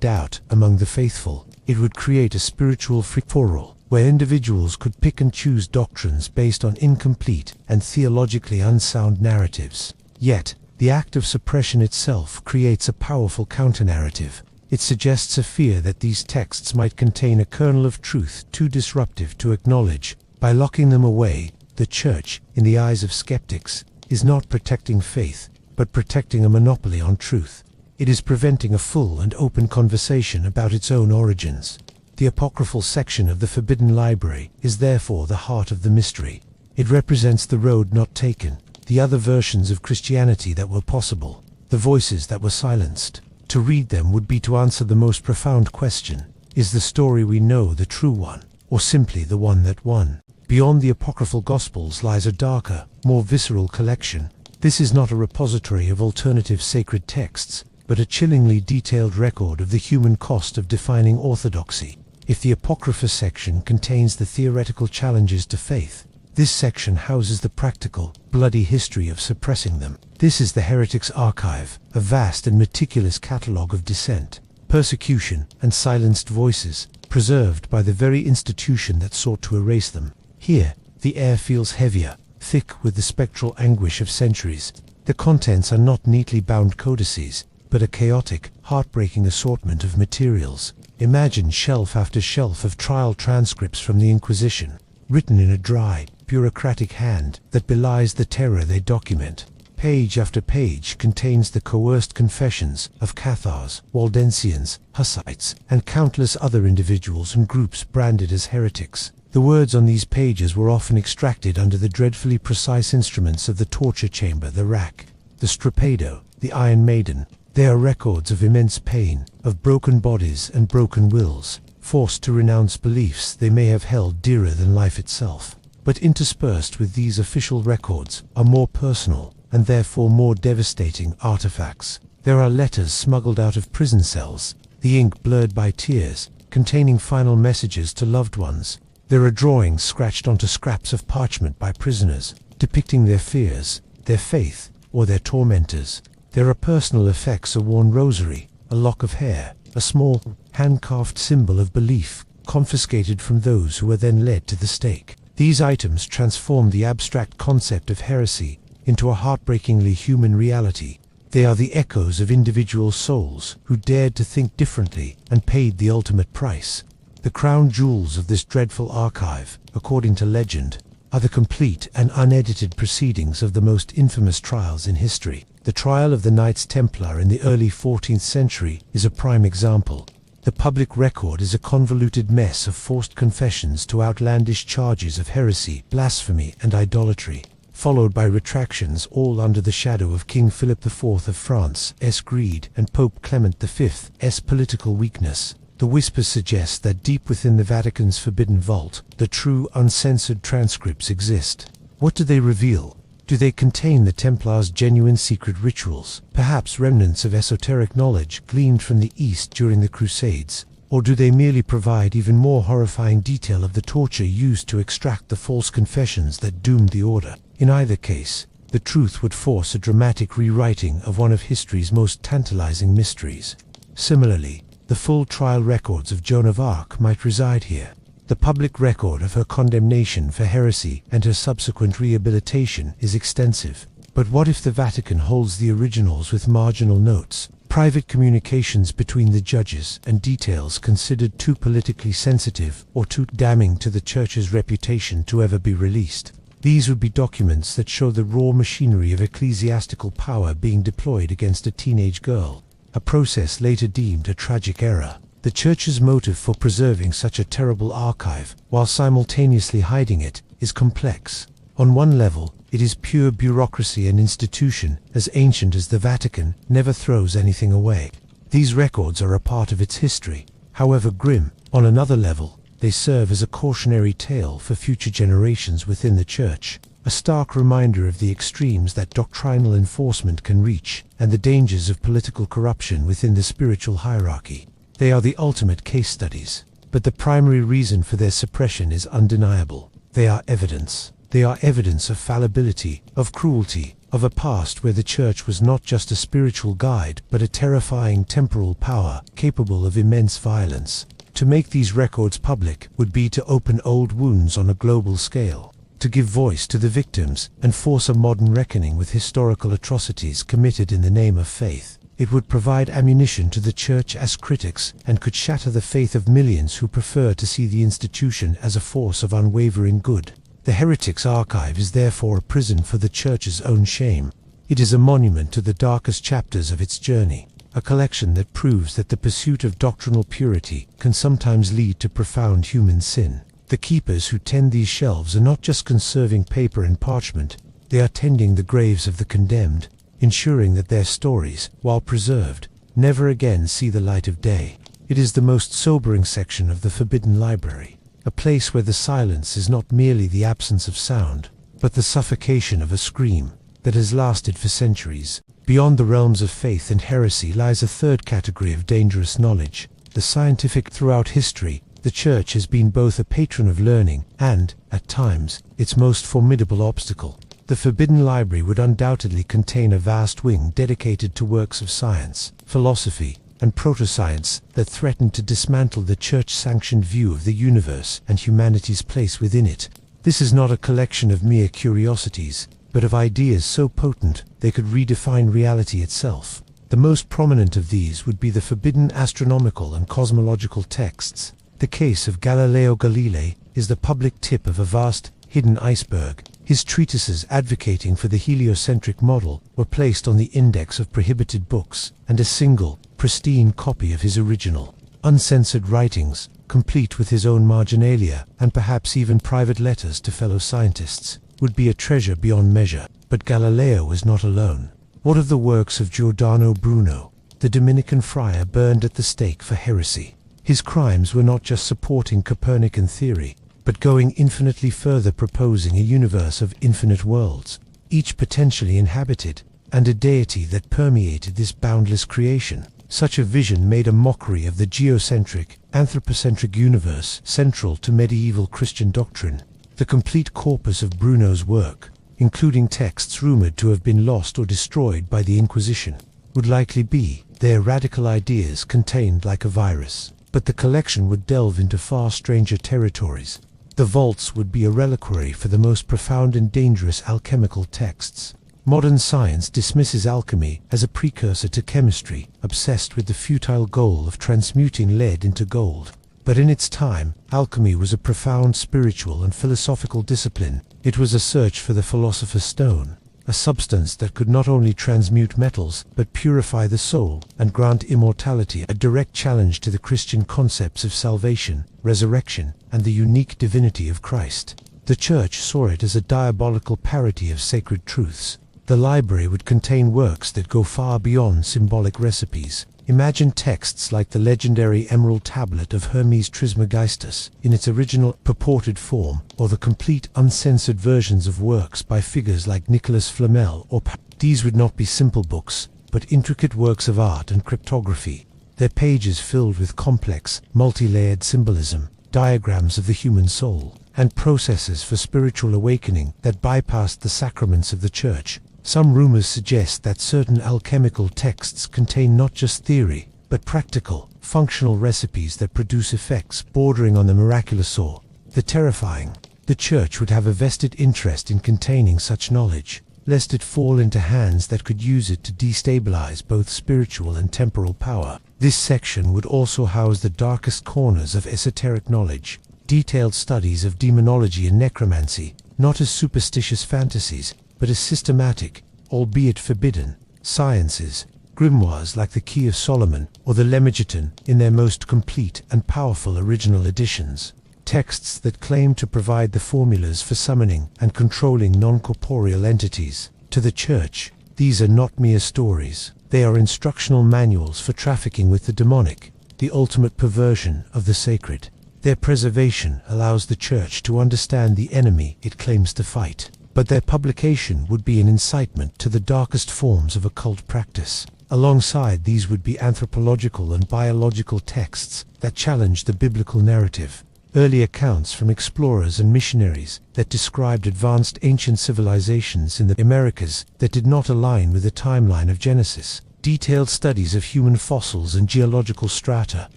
[SPEAKER 1] doubt among the faithful. It would create a spiritual free-for-all, where individuals could pick and choose doctrines based on incomplete and theologically unsound narratives. Yet, the act of suppression itself creates a powerful counter-narrative. It suggests a fear that these texts might contain a kernel of truth too disruptive to acknowledge. By locking them away, the Church, in the eyes of skeptics, is not protecting faith, but protecting a monopoly on truth. It is preventing a full and open conversation about its own origins. The apocryphal section of the Forbidden Library is therefore the heart of the mystery. It represents the road not taken, the other versions of Christianity that were possible, the voices that were silenced. To read them would be to answer the most profound question: is the story we know the true one, or simply the one that won? Beyond the apocryphal Gospels lies a darker, more visceral collection. This is not a repository of alternative sacred texts, but a chillingly detailed record of the human cost of defining orthodoxy. If the Apocrypha section contains the theoretical challenges to faith, this section houses the practical, bloody history of suppressing them. This is the Heretic's Archive, a vast and meticulous catalogue of dissent, persecution, and silenced voices, preserved by the very institution that sought to erase them. Here, the air feels heavier, thick with the spectral anguish of centuries. The contents are not neatly bound codices, but a chaotic, heartbreaking assortment of materials. Imagine shelf after shelf of trial transcripts from the Inquisition, written in a dry, bureaucratic hand that belies the terror they document. Page after page contains the coerced confessions of Cathars, Waldensians, Hussites, and countless other individuals and groups branded as heretics. The words on these pages were often extracted under the dreadfully precise instruments of the torture chamber, the rack, the strapado, the Iron Maiden. They are records of immense pain, of broken bodies and broken wills, forced to renounce beliefs they may have held dearer than life itself. But interspersed with these official records are more personal, and therefore more devastating artifacts. There are letters smuggled out of prison cells, the ink blurred by tears, containing final messages to loved ones. There are drawings scratched onto scraps of parchment by prisoners, depicting their fears, their faith, or their tormentors. There are personal effects: a worn rosary, a lock of hair, a small, hand-carved symbol of belief, confiscated from those who were then led to the stake. These items transform the abstract concept of heresy into a heartbreakingly human reality. They are the echoes of individual souls who dared to think differently and paid the ultimate price. The crown jewels of this dreadful archive, according to legend, are the complete and unedited proceedings of the most infamous trials in history. The trial of the Knights Templar in the early 14th century is a prime example. The public record is a convoluted mess of forced confessions to outlandish charges of heresy, blasphemy, and idolatry, followed by retractions, all under the shadow of King Philip IV of France's greed and Pope Clement V's political weakness. The whispers suggest that deep within the Vatican's forbidden vault, the true, uncensored transcripts exist. What do they reveal? Do they contain the Templars' genuine secret rituals, perhaps remnants of esoteric knowledge gleaned from the East during the Crusades? Or do they merely provide even more horrifying detail of the torture used to extract the false confessions that doomed the order? In either case, the truth would force a dramatic rewriting of one of history's most tantalizing mysteries. Similarly, the full trial records of Joan of Arc might reside here. The public record of her condemnation for heresy and her subsequent rehabilitation is extensive. But what if the Vatican holds the originals with marginal notes, private communications between the judges, and details considered too politically sensitive or too damning to the Church's reputation to ever be released? These would be documents that show the raw machinery of ecclesiastical power being deployed against a teenage girl, a process later deemed a tragic error. The Church's motive for preserving such a terrible archive, while simultaneously hiding it, is complex. On one level, it is pure bureaucracy. An institution as ancient as the Vatican never throws anything away. These records are a part of its history, however grim. On another level, they serve as a cautionary tale for future generations within the Church, a stark reminder of the extremes that doctrinal enforcement can reach, and the dangers of political corruption within the spiritual hierarchy. They are the ultimate case studies, but the primary reason for their suppression is undeniable. They are evidence. They are evidence of fallibility, of cruelty, of a past where the Church was not just a spiritual guide, but a terrifying temporal power capable of immense violence. To make these records public would be to open old wounds on a global scale, to give voice to the victims and force a modern reckoning with historical atrocities committed in the name of faith. It would provide ammunition to the Church as critics and could shatter the faith of millions who prefer to see the institution as a force of unwavering good. The Heretics' Archive is therefore a prison for the Church's own shame. It is a monument to the darkest chapters of its journey, a collection that proves that the pursuit of doctrinal purity can sometimes lead to profound human sin. The keepers who tend these shelves are not just conserving paper and parchment, they are tending the graves of the condemned, ensuring that their stories, while preserved, never again see the light of day. It is the most sobering section of the Forbidden Library, a place where the silence is not merely the absence of sound, but the suffocation of a scream that has lasted for centuries. Beyond the realms of faith and heresy lies a third category of dangerous knowledge, the scientific. Throughout history, the Church has been both a patron of learning and, at times, its most formidable obstacle. The Forbidden Library would undoubtedly contain a vast wing dedicated to works of science, philosophy, and proto-science that threaten to dismantle the Church-sanctioned view of the universe and humanity's place within it. This is not a collection of mere curiosities, but but of ideas so potent they could redefine reality itself. The most prominent of these would be the forbidden astronomical and cosmological texts. The case of Galileo Galilei is the public tip of a vast, hidden iceberg. His treatises advocating for the heliocentric model were placed on the index of prohibited books, and a single, pristine copy of his original, uncensored writings, complete with his own marginalia, and perhaps even private letters to fellow scientists, would be a treasure beyond measure. But Galileo was not alone. What of the works of Giordano Bruno, the Dominican friar burned at the stake for heresy? His crimes were not just supporting Copernican theory, but going infinitely further, proposing a universe of infinite worlds, each potentially inhabited, and a deity that permeated this boundless creation. Such a vision made a mockery of the geocentric, anthropocentric universe central to medieval Christian doctrine. The complete corpus of Bruno's work, including texts rumored to have been lost or destroyed by the Inquisition, would likely be their radical ideas contained like a virus. But the collection would delve into far stranger territories. The vaults would be a reliquary for the most profound and dangerous alchemical texts. Modern science dismisses alchemy as a precursor to chemistry, obsessed with the futile goal of transmuting lead into gold. But in its time, alchemy was a profound spiritual and philosophical discipline. It was a search for the philosopher's stone, a substance that could not only transmute metals, but purify the soul and grant immortality, a direct challenge to the Christian concepts of salvation, resurrection, and the unique divinity of Christ. The Church saw it as a diabolical parody of sacred truths. The library would contain works that go far beyond symbolic recipes. Imagine texts like the legendary Emerald Tablet of Hermes Trismegistus in its original purported form, or the complete uncensored versions of works by figures like Nicholas Flamel or These would not be simple books, but intricate works of art and cryptography, their pages filled with complex, multi-layered symbolism, diagrams of the human soul, and processes for spiritual awakening that bypassed the sacraments of the Church. Some rumors suggest that certain alchemical texts contain not just theory, but practical, functional recipes that produce effects bordering on the miraculous or the terrifying. The Church would have a vested interest in containing such knowledge, lest it fall into hands that could use it to destabilize both spiritual and temporal power. This section would also house the darkest corners of esoteric knowledge, detailed studies of demonology and necromancy, not as superstitious fantasies, but as systematic, albeit forbidden, sciences, grimoires like the Key of Solomon or the Lemegeton in their most complete and powerful original editions. Texts that claim to provide the formulas for summoning and controlling non-corporeal entities. To the Church, these are not mere stories. They are instructional manuals for trafficking with the demonic, the ultimate perversion of the sacred. Their preservation allows the Church to understand the enemy it claims to fight. But their publication would be an incitement to the darkest forms of occult practice. Alongside these would be anthropological and biological texts that challenge the biblical narrative. Early accounts from explorers and missionaries that described advanced ancient civilizations in the Americas that did not align with the timeline of Genesis. Detailed studies of human fossils and geological strata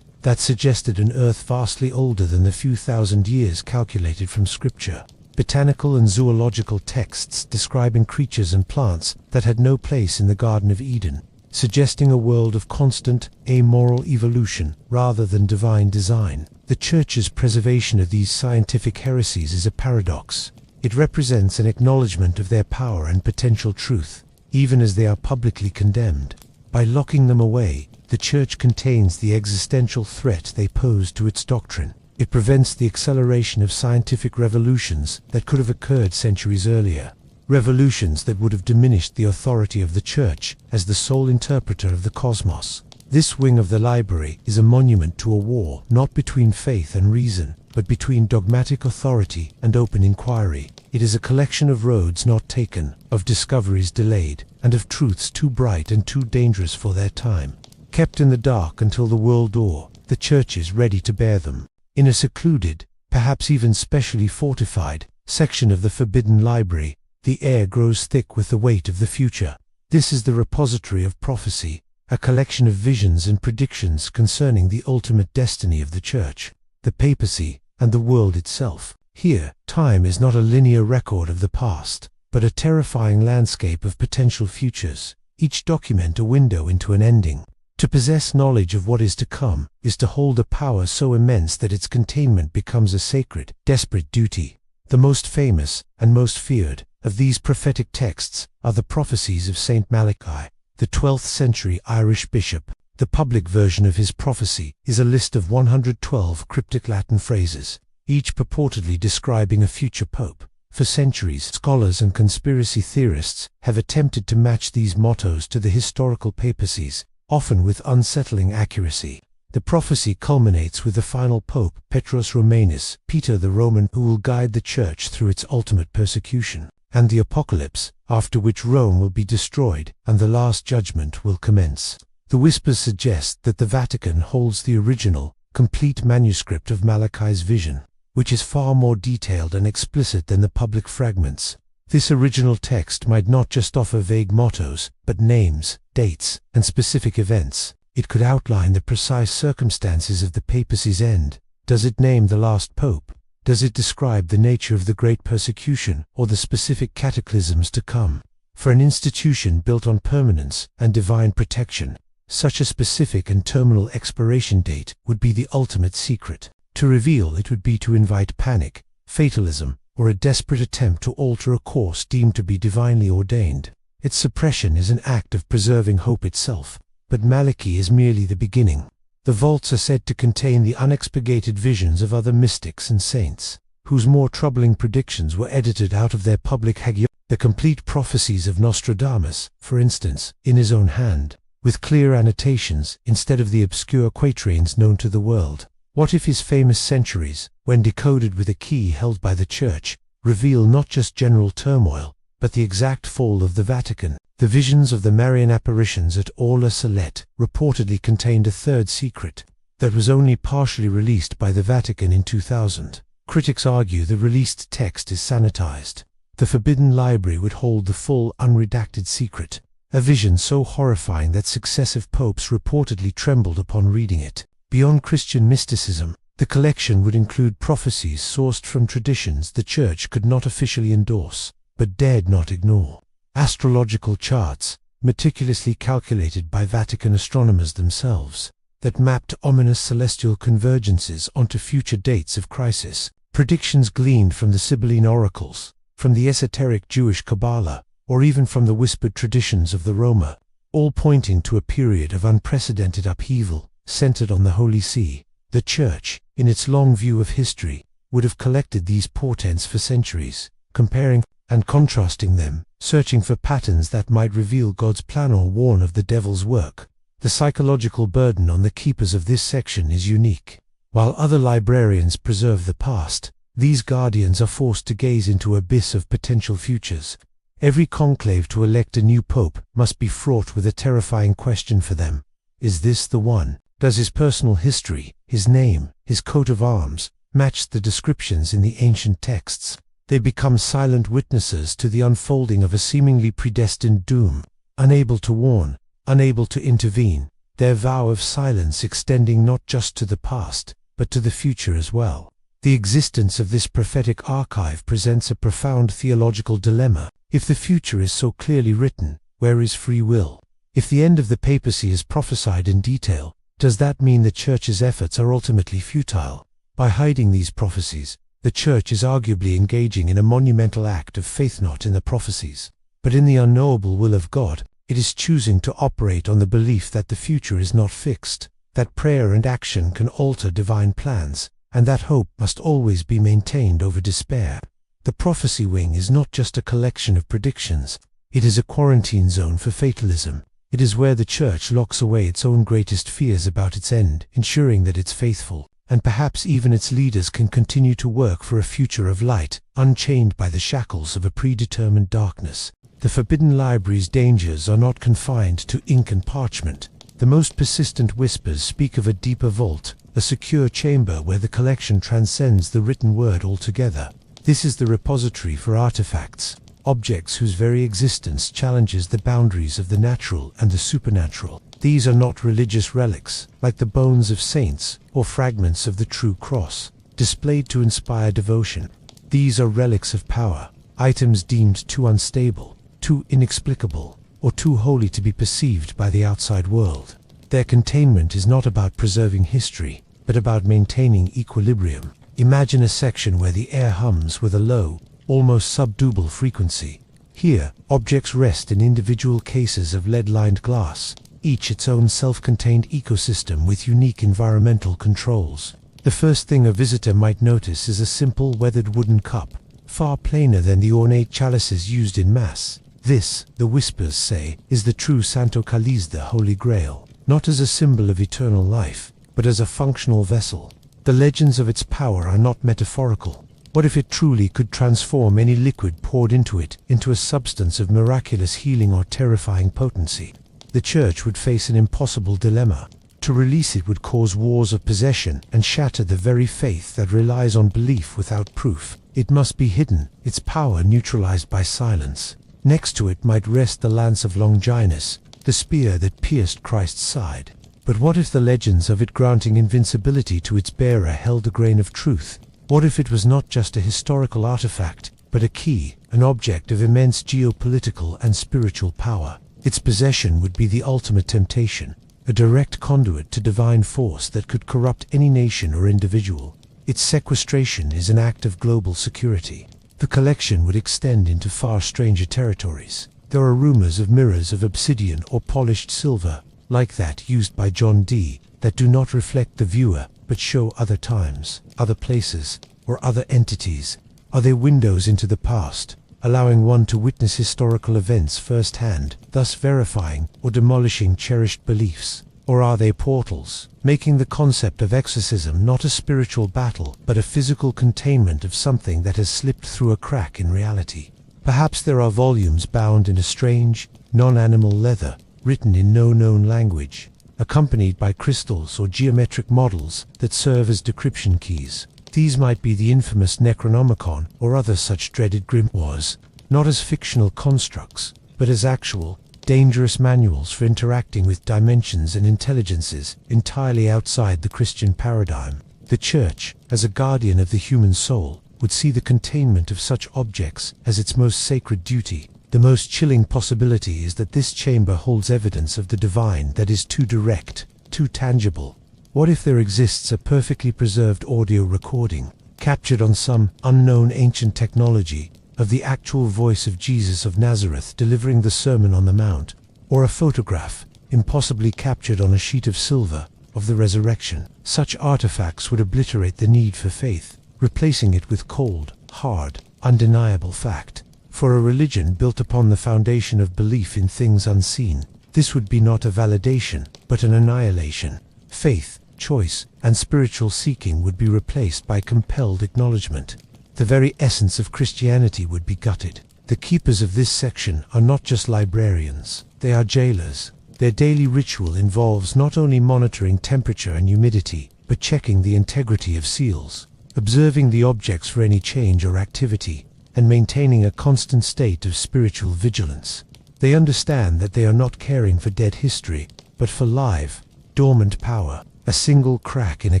[SPEAKER 1] that suggested an Earth vastly older than the few thousand years calculated from Scripture. Botanical and zoological texts describing creatures and plants that had no place in the Garden of Eden, suggesting a world of constant, amoral evolution rather than divine design. The Church's preservation of these scientific heresies is a paradox. It represents an acknowledgement of their power and potential truth, even as they are publicly condemned. By locking them away, the Church contains the existential threat they pose to its doctrine. It prevents the acceleration of scientific revolutions that could have occurred centuries earlier. Revolutions that would have diminished the authority of the Church as the sole interpreter of the cosmos. This wing of the library is a monument to a war not between faith and reason, but between dogmatic authority and open inquiry. It is a collection of roads not taken, of discoveries delayed, and of truths too bright and too dangerous for their time. Kept in the dark until the world door, the Church is ready to bear them. In a secluded, perhaps even specially fortified, section of the Forbidden Library, the air grows thick with the weight of the future. This is the repository of prophecy, a collection of visions and predictions concerning the ultimate destiny of the Church, the papacy, and the world itself. Here, time is not a linear record of the past, but a terrifying landscape of potential futures, each document a window into an ending. To possess knowledge of what is to come is to hold a power so immense that its containment becomes a sacred, desperate duty. The most famous, and most feared, of these prophetic texts are the prophecies of Saint Malachi, the 12th century Irish bishop. The public version of his prophecy is a list of 112 cryptic Latin phrases, each purportedly describing a future pope. For centuries, scholars and conspiracy theorists have attempted to match these mottos to the historical papacies, often with unsettling accuracy. The prophecy culminates with the final pope, Petrus Romanus, Peter the Roman, who will guide the church through its ultimate persecution, and the apocalypse, after which Rome will be destroyed and the last judgment will commence. The whispers suggest that the Vatican holds the original, complete manuscript of Malachi's vision, which is far more detailed and explicit than the public fragments. This original text might not just offer vague mottos, but names, dates, and specific events. It could outline the precise circumstances of the papacy's end. Does it name the last pope? Does it describe the nature of the great persecution or the specific cataclysms to come? For an institution built on permanence and divine protection, such a specific and terminal expiration date would be the ultimate secret. To reveal it would be to invite panic, fatalism, or a desperate attempt to alter a course deemed to be divinely ordained. Its suppression is an act of preserving hope itself, but Malachi is merely the beginning. The vaults are said to contain the unexpurgated visions of other mystics and saints, whose more troubling predictions were edited out of their public hagiography. The complete prophecies of Nostradamus, for instance, in his own hand, with clear annotations instead of the obscure quatrains known to the world. What if his famous centuries, when decoded with a key held by the Church, reveal not just general turmoil, but the exact fall of the Vatican? The visions of the Marian apparitions at Aula Salette reportedly contained a third secret that was only partially released by the Vatican in 2000. Critics argue the released text is sanitized. The Forbidden Library would hold the full, unredacted secret, a vision so horrifying that successive popes reportedly trembled upon reading it. Beyond Christian mysticism, the collection would include prophecies sourced from traditions the Church could not officially endorse, but dared not ignore. Astrological charts, meticulously calculated by Vatican astronomers themselves, that mapped ominous celestial convergences onto future dates of crisis. Predictions gleaned from the Sibylline oracles, from the esoteric Jewish Kabbalah, or even from the whispered traditions of the Roma, all pointing to a period of unprecedented upheaval, centered on the Holy See. The Church, in its long view of history, would have collected these portents for centuries, comparing and contrasting them, searching for patterns that might reveal God's plan or warn of the devil's work. The psychological burden on the keepers of this section is unique. While other librarians preserve the past, these guardians are forced to gaze into an abyss of potential futures. Every conclave to elect a new pope must be fraught with a terrifying question for them. Is this the one? Does his personal history, his name, his coat of arms, match the descriptions in the ancient texts? They become silent witnesses to the unfolding of a seemingly predestined doom, unable to warn, unable to intervene, their vow of silence extending not just to the past, but to the future as well. The existence of this prophetic archive presents a profound theological dilemma. If the future is so clearly written, where is free will? If the end of the papacy is prophesied in detail, does that mean the Church's efforts are ultimately futile? By hiding these prophecies, the Church is arguably engaging in a monumental act of faith not in the prophecies, but in the unknowable will of God. It is choosing to operate on the belief that the future is not fixed, that prayer and action can alter divine plans, and that hope must always be maintained over despair. The prophecy wing is not just a collection of predictions, it is a quarantine zone for fatalism. It is where the Church locks away its own greatest fears about its end, ensuring that its faithful, and perhaps even its leaders, can continue to work for a future of light, unchained by the shackles of a predetermined darkness. The Forbidden Library's dangers are not confined to ink and parchment. The most persistent whispers speak of a deeper vault, a secure chamber where the collection transcends the written word altogether. This is the repository for artifacts, objects whose very existence challenges the boundaries of the natural and the supernatural. These are not religious relics, like the bones of saints or fragments of the true cross, displayed to inspire devotion. These are relics of power, items deemed too unstable, too inexplicable, or too holy to be perceived by the outside world. Their containment is not about preserving history, but about maintaining equilibrium. Imagine a section where the air hums with a low, almost subduable frequency. Here, objects rest in individual cases of lead-lined glass, each its own self-contained ecosystem with unique environmental controls. The first thing a visitor might notice is a simple weathered wooden cup, far plainer than the ornate chalices used in Mass. This, the Whispers say, is the true Santo Cáliz, the Holy Grail, not as a symbol of eternal life, but as a functional vessel. The legends of its power are not metaphorical. What if it truly could transform any liquid poured into it into a substance of miraculous healing or terrifying potency? The Church would face an impossible dilemma. To release it would cause wars of possession and shatter the very faith that relies on belief without proof. It must be hidden, its power neutralized by silence. Next to it might rest the lance of Longinus, the spear that pierced Christ's side. But what if the legends of it granting invincibility to its bearer held a grain of truth? What if it was not just a historical artifact, but a key, an object of immense geopolitical and spiritual power? Its possession would be the ultimate temptation, a direct conduit to divine force that could corrupt any nation or individual. Its sequestration is an act of global security. The collection would extend into far stranger territories. There are rumors of mirrors of obsidian or polished silver, like that used by John Dee, that do not reflect the viewer, but show other times, other places, or other entities. Are they windows into the past, allowing one to witness historical events firsthand, thus verifying or demolishing cherished beliefs? Or are they portals, making the concept of exorcism not a spiritual battle, but a physical containment of something that has slipped through a crack in reality? Perhaps there are volumes bound in a strange, non-animal leather, written in no known language, accompanied by crystals or geometric models that serve as decryption keys. These might be the infamous Necronomicon or other such dreaded grimoires, not as fictional constructs, but as actual, dangerous manuals for interacting with dimensions and intelligences entirely outside the Christian paradigm. The Church, as a guardian of the human soul, would see the containment of such objects as its most sacred duty. The most chilling possibility is that this chamber holds evidence of the divine that is too direct, too tangible. What if there exists a perfectly preserved audio recording, captured on some unknown ancient technology, of the actual voice of Jesus of Nazareth delivering the Sermon on the Mount, or a photograph, impossibly captured on a sheet of silver, of the resurrection? Such artifacts would obliterate the need for faith, replacing it with cold, hard, undeniable fact. For a religion built upon the foundation of belief in things unseen, this would be not a validation, but an annihilation. Faith, choice, and spiritual seeking would be replaced by compelled acknowledgement. The very essence of Christianity would be gutted. The keepers of this section are not just librarians, they are jailers. Their daily ritual involves not only monitoring temperature and humidity, but checking the integrity of seals, observing the objects for any change or activity, and maintaining a constant state of spiritual vigilance. They understand that they are not caring for dead history, but for live, dormant power. A single crack in a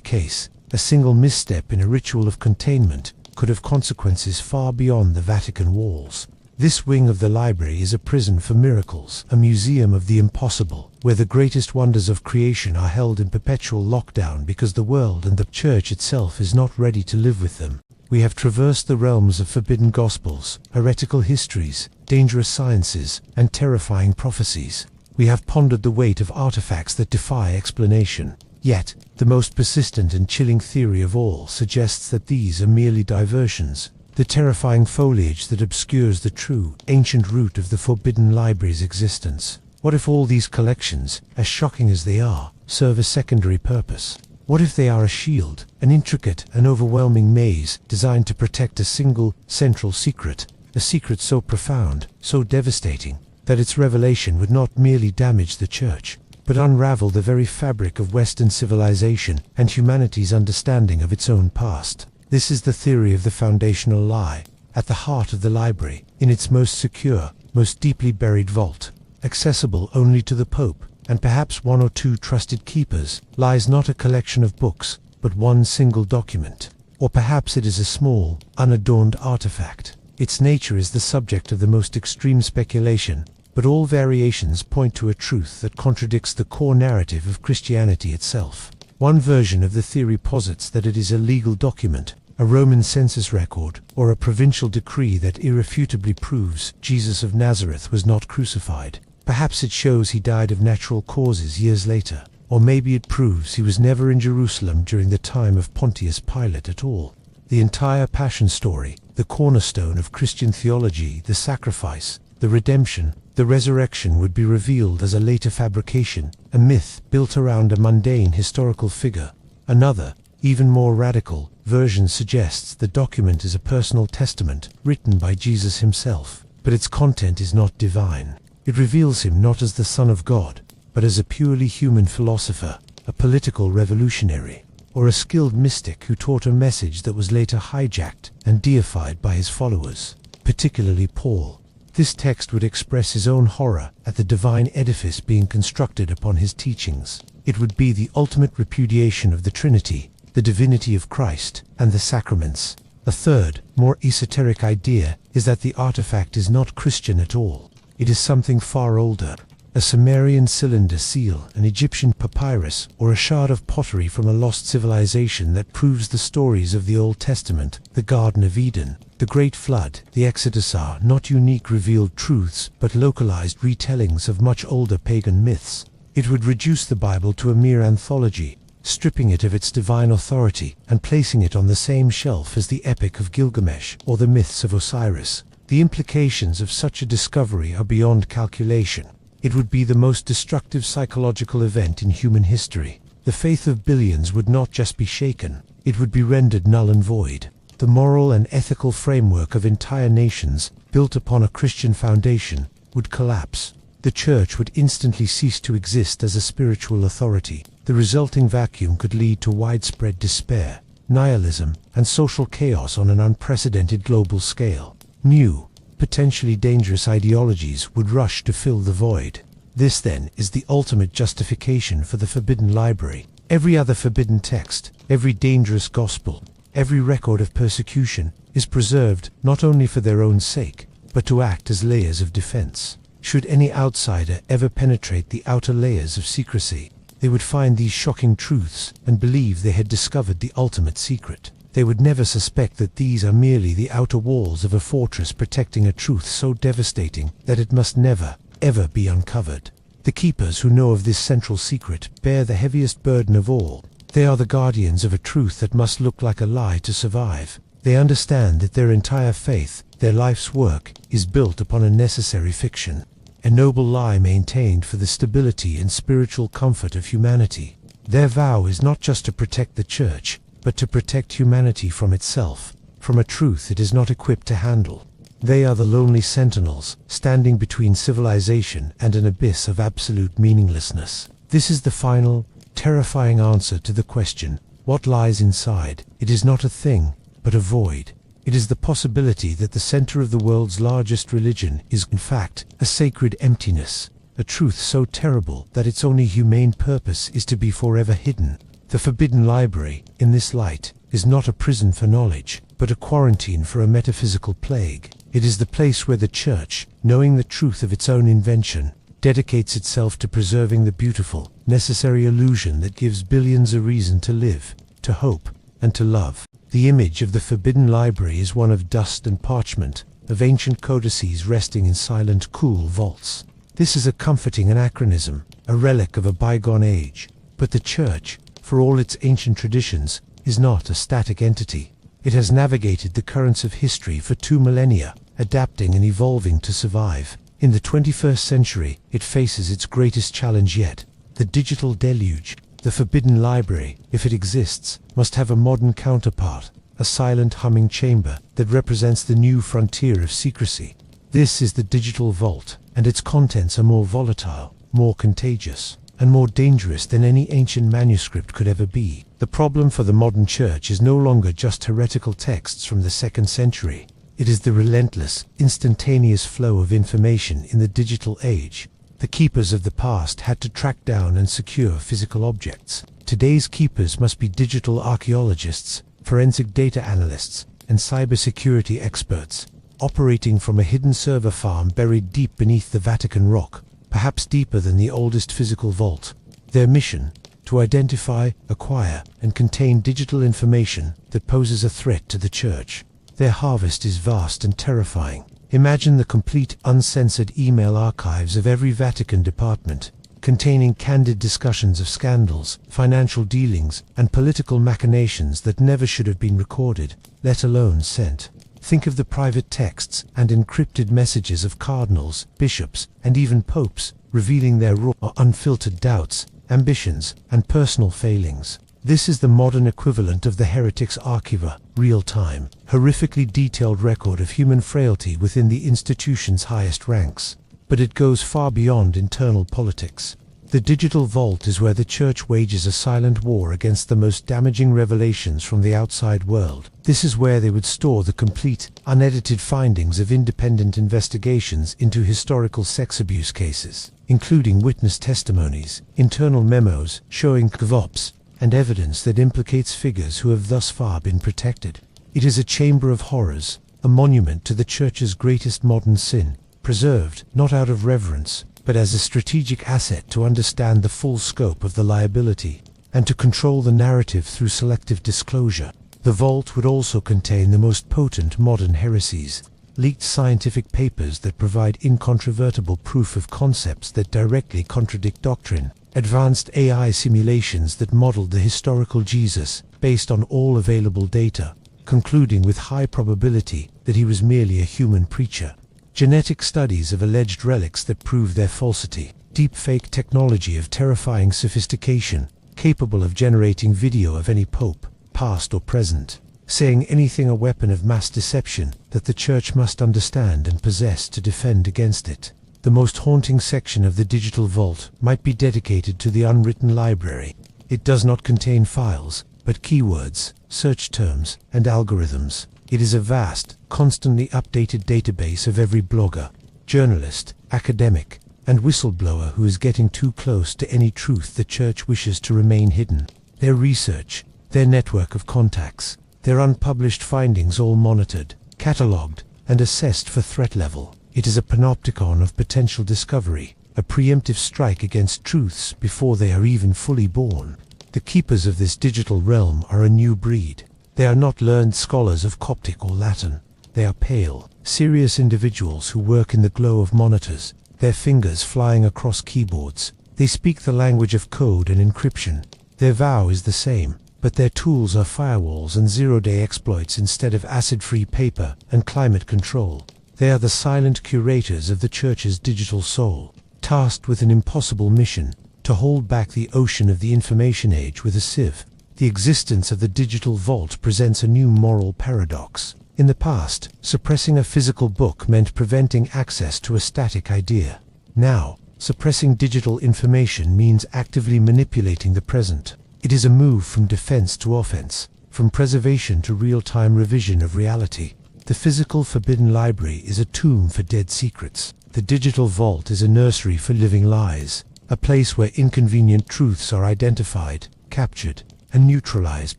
[SPEAKER 1] case, a single misstep in a ritual of containment, could have consequences far beyond the Vatican walls. This wing of the library is a prison for miracles, a museum of the impossible, where the greatest wonders of creation are held in perpetual lockdown because the world and the Church itself is not ready to live with them. We have traversed the realms of forbidden gospels, heretical histories, dangerous sciences, and terrifying prophecies. We have pondered the weight of artifacts that defy explanation. Yet, the most persistent and chilling theory of all suggests that these are merely diversions, the terrifying foliage that obscures the true, ancient root of the forbidden library's existence. What if all these collections, as shocking as they are, serve a secondary purpose? What if they are a shield, an intricate and overwhelming maze designed to protect a single, central secret, a secret so profound, so devastating, that its revelation would not merely damage the Church, but unravel the very fabric of Western civilization and humanity's understanding of its own past? This is the theory of the foundational lie, at the heart of the library, in its most secure, most deeply buried vault, accessible only to the Pope, and perhaps one or two trusted keepers, lies not a collection of books, but one single document. Or perhaps it is a small, unadorned artifact, Its nature is the subject of the most extreme speculation, but all variations point to a truth that contradicts the core narrative of Christianity itself. One version of the theory posits that it is a legal document, a Roman census record, or a provincial decree that irrefutably proves Jesus of Nazareth was not crucified. Perhaps it shows he died of natural causes years later, or maybe it proves he was never in Jerusalem during the time of Pontius Pilate at all. The entire Passion story, the cornerstone of Christian theology, the sacrifice, the redemption, the resurrection, would be revealed as a later fabrication, a myth built around a mundane historical figure. Another, even more radical, version suggests the document is a personal testament written by Jesus himself, but its content is not divine. It reveals him not as the Son of God, but as a purely human philosopher, a political revolutionary, or a skilled mystic who taught a message that was later hijacked and deified by his followers, particularly Paul. This text would express his own horror at the divine edifice being constructed upon his teachings. It would be the ultimate repudiation of the Trinity, the divinity of Christ, and the sacraments. A third, more esoteric idea is that the artifact is not Christian at all. It is something far older. A Sumerian cylinder seal, an Egyptian papyrus, or a shard of pottery from a lost civilization that proves the stories of the Old Testament, the Garden of Eden, the Great Flood, the Exodus are not unique revealed truths, but localized retellings of much older pagan myths. It would reduce the Bible to a mere anthology, stripping it of its divine authority and placing it on the same shelf as the Epic of Gilgamesh or the myths of Osiris. The implications of such a discovery are beyond calculation. It would be the most destructive psychological event in human history. The faith of billions would not just be shaken, it would be rendered null and void. The moral and ethical framework of entire nations, built upon a Christian foundation, would collapse. The Church would instantly cease to exist as a spiritual authority. The resulting vacuum could lead to widespread despair, nihilism, and social chaos on an unprecedented global scale. New, potentially dangerous ideologies would rush to fill the void. This, then, is the ultimate justification for the Forbidden Library. Every other forbidden text, every dangerous gospel, every record of persecution is preserved not only for their own sake, but to act as layers of defense. Should any outsider ever penetrate the outer layers of secrecy, they would find these shocking truths and believe they had discovered the ultimate secret. They would never suspect that these are merely the outer walls of a fortress protecting a truth so devastating that it must never, ever be uncovered. The keepers who know of this central secret bear the heaviest burden of all. They are the guardians of a truth that must look like a lie to survive. They understand that their entire faith, their life's work, is built upon a necessary fiction, a noble lie maintained for the stability and spiritual comfort of humanity. Their vow is not just to protect the Church, but to protect humanity from itself, from a truth it is not equipped to handle. They are the lonely sentinels, standing between civilization and an abyss of absolute meaninglessness. This is the final, terrifying answer to the question, what lies inside? It is not a thing, but a void. It is the possibility that the center of the world's largest religion is, in fact, a sacred emptiness, a truth so terrible that its only humane purpose is to be forever hidden. The Forbidden Library, in this light, is not a prison for knowledge, but a quarantine for a metaphysical plague. It is the place where the Church, knowing the truth of its own invention, dedicates itself to preserving the beautiful, necessary illusion that gives billions a reason to live, to hope, and to love. The image of the Forbidden Library is one of dust and parchment, of ancient codices resting in silent, cool vaults. This is a comforting anachronism, a relic of a bygone age. But the Church, for all its ancient traditions, is not a static entity. It has navigated the currents of history for 2 millennia, adapting and evolving to survive. In the 21st century, it faces its greatest challenge yet, the digital deluge. The Forbidden Library, if it exists, must have a modern counterpart, a silent humming chamber that represents the new frontier of secrecy. This is the digital vault, and its contents are more volatile, more contagious, and more dangerous than any ancient manuscript could ever be. The problem for the modern Church is no longer just heretical texts from the 2nd century. It is the relentless, instantaneous flow of information in the digital age. The keepers of the past had to track down and secure physical objects. Today's keepers must be digital archaeologists, forensic data analysts, and cybersecurity experts. operating from a hidden server farm buried deep beneath the Vatican rock, perhaps deeper than the oldest physical vault. Their mission: to identify, acquire, and contain digital information that poses a threat to the Church. Their harvest is vast and terrifying. Imagine the complete, uncensored email archives of every Vatican department, containing candid discussions of scandals, financial dealings, and political machinations that never should have been recorded, let alone sent. Think of the private texts and encrypted messages of cardinals, bishops, and even popes, revealing their raw or unfiltered doubts, ambitions, and personal failings. This is the modern equivalent of the heretic's archiva, real-time, horrifically detailed record of human frailty within the institution's highest ranks. But it goes far beyond internal politics. The digital vault is where the Church wages a silent war against the most damaging revelations from the outside world. This is where they would store the complete, unedited findings of independent investigations into historical sex abuse cases, including witness testimonies, internal memos showing kvops, and evidence that implicates figures who have thus far been protected. It is a chamber of horrors, a monument to the Church's greatest modern sin, preserved not out of reverence, but as a strategic asset to understand the full scope of the liability, and to control the narrative through selective disclosure. The vault would also contain the most potent modern heresies, leaked scientific papers that provide incontrovertible proof of concepts that directly contradict doctrine, advanced AI simulations that modeled the historical Jesus based on all available data, concluding with high probability that he was merely a human preacher. Genetic studies of alleged relics that prove their falsity. Deepfake technology of terrifying sophistication, capable of generating video of any pope, past or present, saying anything, a weapon of mass deception that the Church must understand and possess to defend against it. The most haunting section of the digital vault might be dedicated to the unwritten library. It does not contain files, but keywords, search terms, and algorithms. It is a vast, constantly updated database of every blogger, journalist, academic, and whistleblower who is getting too close to any truth the Church wishes to remain hidden. Their research, their network of contacts, their unpublished findings all monitored, catalogued, and assessed for threat level. It is a panopticon of potential discovery, a preemptive strike against truths before they are even fully born. The keepers of this digital realm are a new breed. They are not learned scholars of Coptic or Latin. They are pale, serious individuals who work in the glow of monitors, their fingers flying across keyboards. They speak the language of code and encryption. Their vow is the same, but their tools are firewalls and zero-day exploits instead of acid-free paper and climate control. They are the silent curators of the Church's digital soul, tasked with an impossible mission: to hold back the ocean of the information age with a sieve. The existence of the digital vault presents a new moral paradox. In the past, suppressing a physical book meant preventing access to a static idea. Now, suppressing digital information means actively manipulating the present. It is a move from defense to offense, from preservation to real-time revision of reality. The physical forbidden library is a tomb for dead secrets. The digital vault is a nursery for living lies, a place where inconvenient truths are identified, captured, and neutralized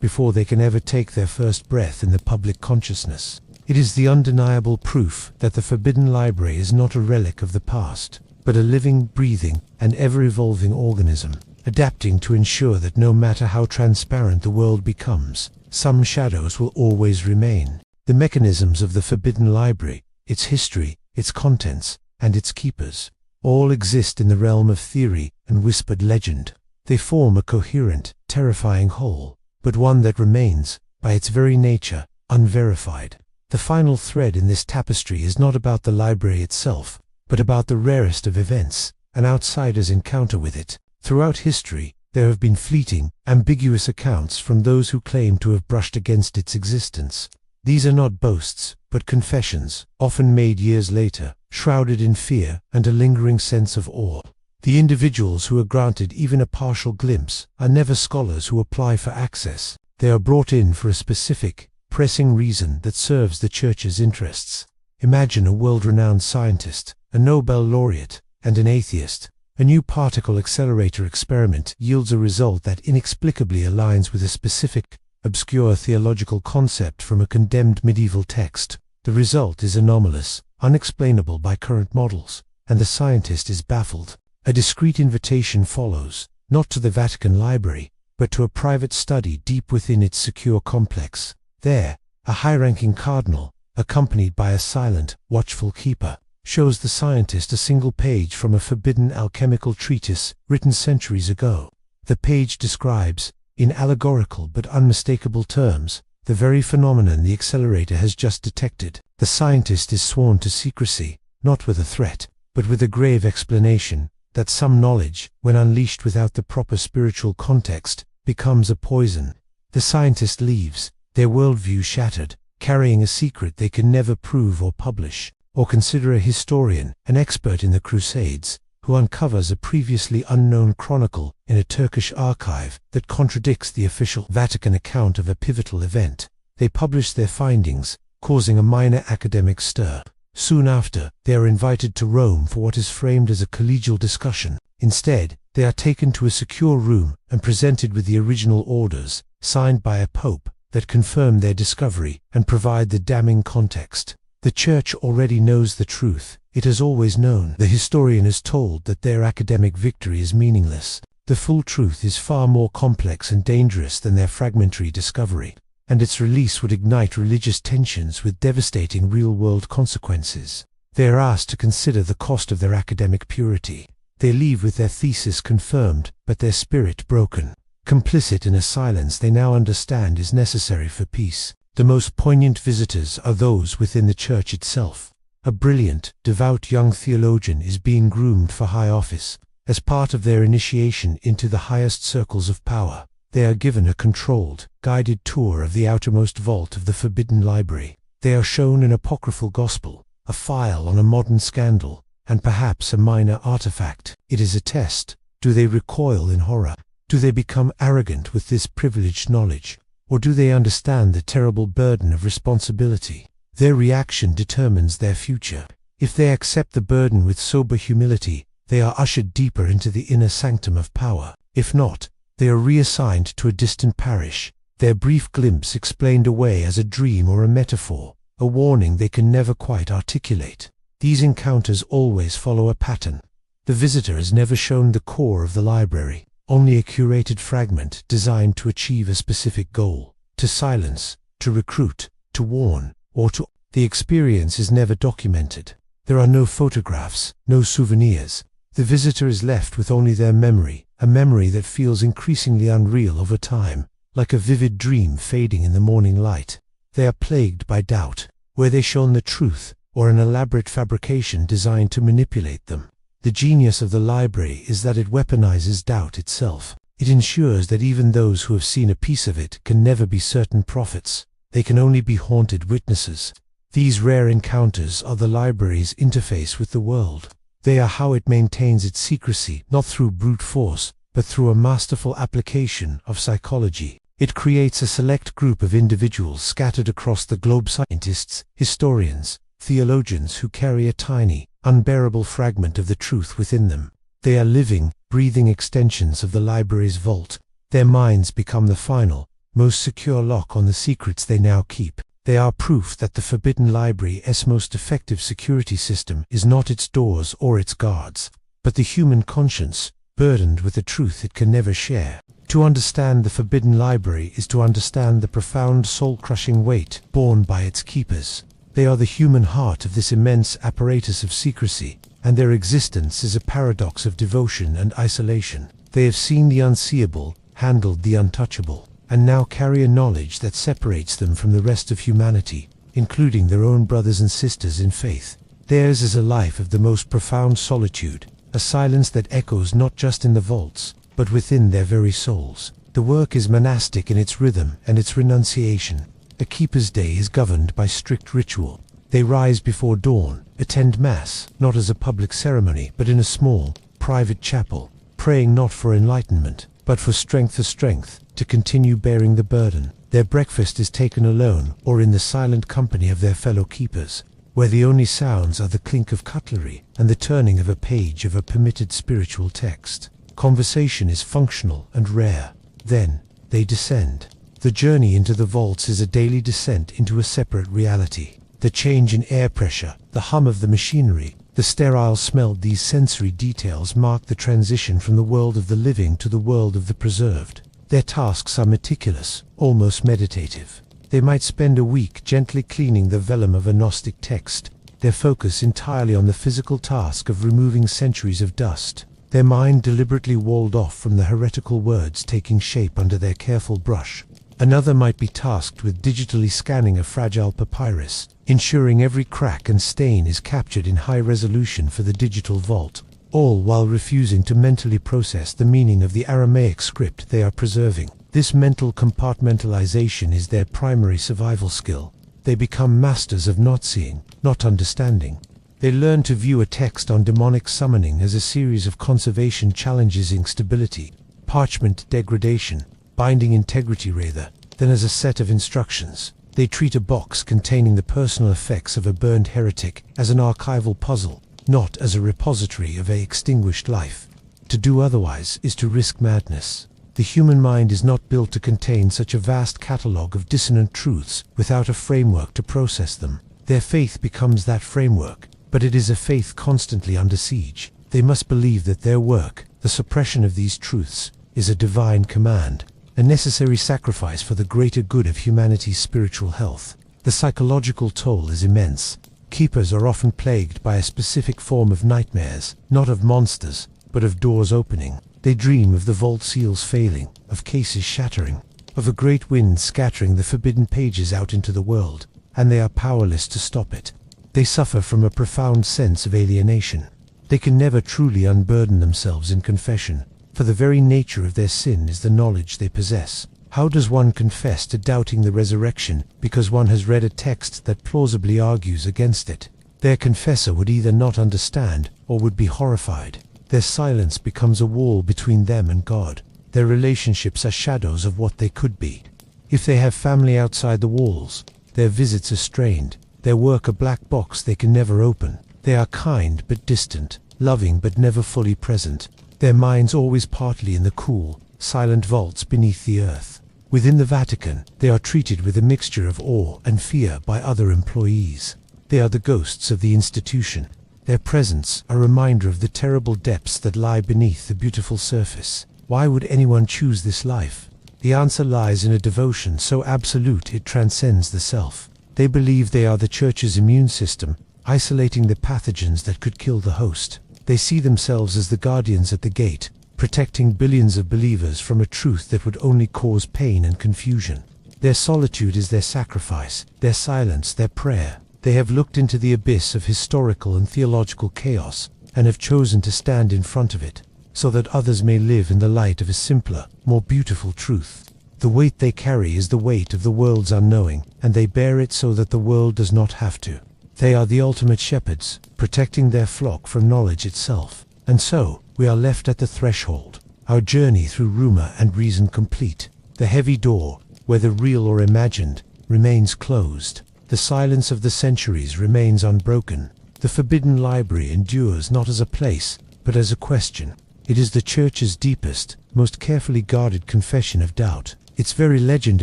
[SPEAKER 1] before they can ever take their first breath in the public consciousness. It is the undeniable proof that the forbidden library is not a relic of the past, but a living, breathing, and ever-evolving organism, adapting to ensure that no matter how transparent the world becomes, some shadows will always remain. The mechanisms of the forbidden library, its history, its contents, and its keepers, all exist in the realm of theory and whispered legend. They form a coherent, terrifying whole, but one that remains, by its very nature, unverified. The final thread in this tapestry is not about the library itself, but about the rarest of events, an outsider's encounter with it. Throughout history, there have been fleeting, ambiguous accounts from those who claim to have brushed against its existence. These are not boasts, but confessions, often made years later, shrouded in fear and a lingering sense of awe. The individuals who are granted even a partial glimpse are never scholars who apply for access. They are brought in for a specific, pressing reason that serves the Church's interests. Imagine a world-renowned scientist, a Nobel laureate, and an atheist. A new particle accelerator experiment yields a result that inexplicably aligns with a specific, obscure theological concept from a condemned medieval text. The result is anomalous, unexplainable by current models, and the scientist is baffled. A discreet invitation follows, not to the Vatican library, but to a private study deep within its secure complex. There, a high-ranking cardinal, accompanied by a silent, watchful keeper, shows the scientist a single page from a forbidden alchemical treatise written centuries ago. The page describes, in allegorical but unmistakable terms, the very phenomenon the accelerator has just detected. The scientist is sworn to secrecy, not with a threat, but with a grave explanation, that some knowledge, when unleashed without the proper spiritual context, becomes a poison. The scientist leaves, their worldview shattered, carrying a secret they can never prove or publish. Or consider a historian, an expert in the Crusades, who uncovers a previously unknown chronicle in a Turkish archive that contradicts the official Vatican account of a pivotal event. They publish their findings, causing a minor academic stir. Soon after, they are invited to Rome for what is framed as a collegial discussion. Instead, they are taken to a secure room and presented with the original orders, signed by a pope, that confirm their discovery and provide the damning context. The Church already knows the truth. It has always known. The historian is told that their academic victory is meaningless. The full truth is far more complex and dangerous than their fragmentary discovery, and its release would ignite religious tensions with devastating real-world consequences. They are asked to consider the cost of their academic purity. They leave with their thesis confirmed, but their spirit broken, complicit in a silence they now understand is necessary for peace. The most poignant visitors are those within the Church itself. A brilliant, devout young theologian is being groomed for high office. As part of their initiation into the highest circles of power, they are given a controlled, guided tour of the outermost vault of the Forbidden Library. They are shown an apocryphal gospel, a file on a modern scandal, and perhaps a minor artifact. It is a test. Do they recoil in horror? Do they become arrogant with this privileged knowledge? Or do they understand the terrible burden of responsibility? Their reaction determines their future. If they accept the burden with sober humility, they are ushered deeper into the inner sanctum of power. If not, they are reassigned to a distant parish, their brief glimpse explained away as a dream or a metaphor, a warning they can never quite articulate. These encounters always follow a pattern. The visitor is never shown the core of the library, only a curated fragment designed to achieve a specific goal, to silence, to recruit, to warn, or to... The experience is never documented. There are no photographs, no souvenirs. The visitor is left with only their memory, a memory that feels increasingly unreal over time, like a vivid dream fading in the morning light. They are plagued by doubt. Were they shown the truth, or an elaborate fabrication designed to manipulate them? The genius of the library is that it weaponizes doubt itself. It ensures that even those who have seen a piece of it can never be certain prophets. They can only be haunted witnesses. These rare encounters are the library's interface with the world. They are how it maintains its secrecy, not through brute force, but through a masterful application of psychology. It creates a select group of individuals scattered across the globe, scientists, historians, theologians who carry a tiny, unbearable fragment of the truth within them. They are living, breathing extensions of the library's vault. Their minds become the final, most secure lock on the secrets they now keep. They are proof that the Forbidden Library's most effective security system is not its doors or its guards, but the human conscience, burdened with a truth it can never share. To understand the Forbidden Library is to understand the profound soul-crushing weight borne by its keepers. They are the human heart of this immense apparatus of secrecy, and their existence is a paradox of devotion and isolation. They have seen the unseeable, handled the untouchable, and now carry a knowledge that separates them from the rest of humanity, including their own brothers and sisters in faith. Theirs is a life of the most profound solitude, a silence that echoes not just in the vaults, but within their very souls. The work is monastic in its rhythm and its renunciation. A keeper's day is governed by strict ritual. They rise before dawn, attend Mass, not as a public ceremony, but in a small, private chapel, praying not for enlightenment, but for strength to continue bearing the burden. Their breakfast is taken alone or in the silent company of their fellow keepers, where the only sounds are the clink of cutlery and the turning of a page of a permitted spiritual text. Conversation is functional and rare. Then, they descend. The journey into the vaults is a daily descent into a separate reality. The change in air pressure, the hum of the machinery, the sterile smell, these sensory details mark the transition from the world of the living to the world of the preserved. Their tasks are meticulous, almost meditative. They might spend a week gently cleaning the vellum of a Gnostic text, their focus entirely on the physical task of removing centuries of dust, their mind deliberately walled off from the heretical words taking shape under their careful brush. Another might be tasked with digitally scanning a fragile papyrus, ensuring every crack and stain is captured in high resolution for the digital vault, all while refusing to mentally process the meaning of the Aramaic script they are preserving. This mental compartmentalization is their primary survival skill. They become masters of not seeing, not understanding. They learn to view a text on demonic summoning as a series of conservation challenges in stability, parchment degradation, binding integrity rather, than as a set of instructions. They treat a box containing the personal effects of a burned heretic as an archival puzzle, not as a repository of a extinguished life. To do otherwise is to risk madness. The human mind is not built to contain such a vast catalogue of dissonant truths without a framework to process them. Their faith becomes that framework, but it is a faith constantly under siege. They must believe that their work, the suppression of these truths, is a divine command, a necessary sacrifice for the greater good of humanity's spiritual health. The psychological toll is immense. Keepers are often plagued by a specific form of nightmares, not of monsters, but of doors opening. They dream of the vault seals failing, of cases shattering, of a great wind scattering the forbidden pages out into the world, and they are powerless to stop it. They suffer from a profound sense of alienation. They can never truly unburden themselves in confession, for the very nature of their sin is the knowledge they possess. How does one confess to doubting the resurrection because one has read a text that plausibly argues against it? Their confessor would either not understand or would be horrified. Their silence becomes a wall between them and God. Their relationships are shadows of what they could be. If they have family outside the walls, their visits are strained, their work a black box they can never open. They are kind but distant, loving but never fully present, their minds always partly in the cool, silent vaults beneath the earth. Within the Vatican, they are treated with a mixture of awe and fear by other employees. They are the ghosts of the institution. Their presence a reminder of the terrible depths that lie beneath the beautiful surface. Why would anyone choose this life? The answer lies in a devotion so absolute it transcends the self. They believe they are the Church's immune system, isolating the pathogens that could kill the host. They see themselves as the guardians at the gate, protecting billions of believers from a truth that would only cause pain and confusion. Their solitude is their sacrifice, their silence their prayer. They have looked into the abyss of historical and theological chaos, and have chosen to stand in front of it, so that others may live in the light of a simpler, more beautiful truth. The weight they carry is the weight of the world's unknowing, and they bear it so that the world does not have to. They are the ultimate shepherds, protecting their flock from knowledge itself. And so, we are left at the threshold, our journey through rumor and reason complete. The heavy door, whether real or imagined, remains closed. The silence of the centuries remains unbroken. The forbidden library endures not as a place, but as a question. It is the Church's deepest, most carefully guarded confession of doubt. Its very legend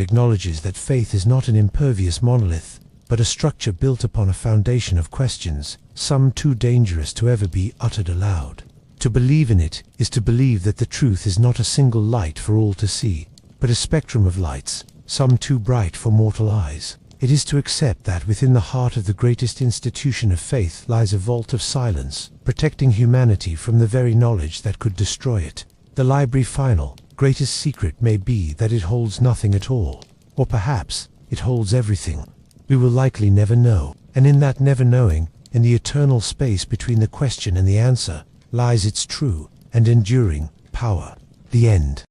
[SPEAKER 1] acknowledges that faith is not an impervious monolith, but a structure built upon a foundation of questions, some too dangerous to ever be uttered aloud. To believe in it is to believe that the truth is not a single light for all to see, but a spectrum of lights, some too bright for mortal eyes. It is to accept that within the heart of the greatest institution of faith lies a vault of silence, protecting humanity from the very knowledge that could destroy it. The library final, greatest secret may be that it holds nothing at all, or perhaps it holds everything. We will likely never know, and in that never knowing, in the eternal space between the question and the answer, lies its true and enduring power. The end.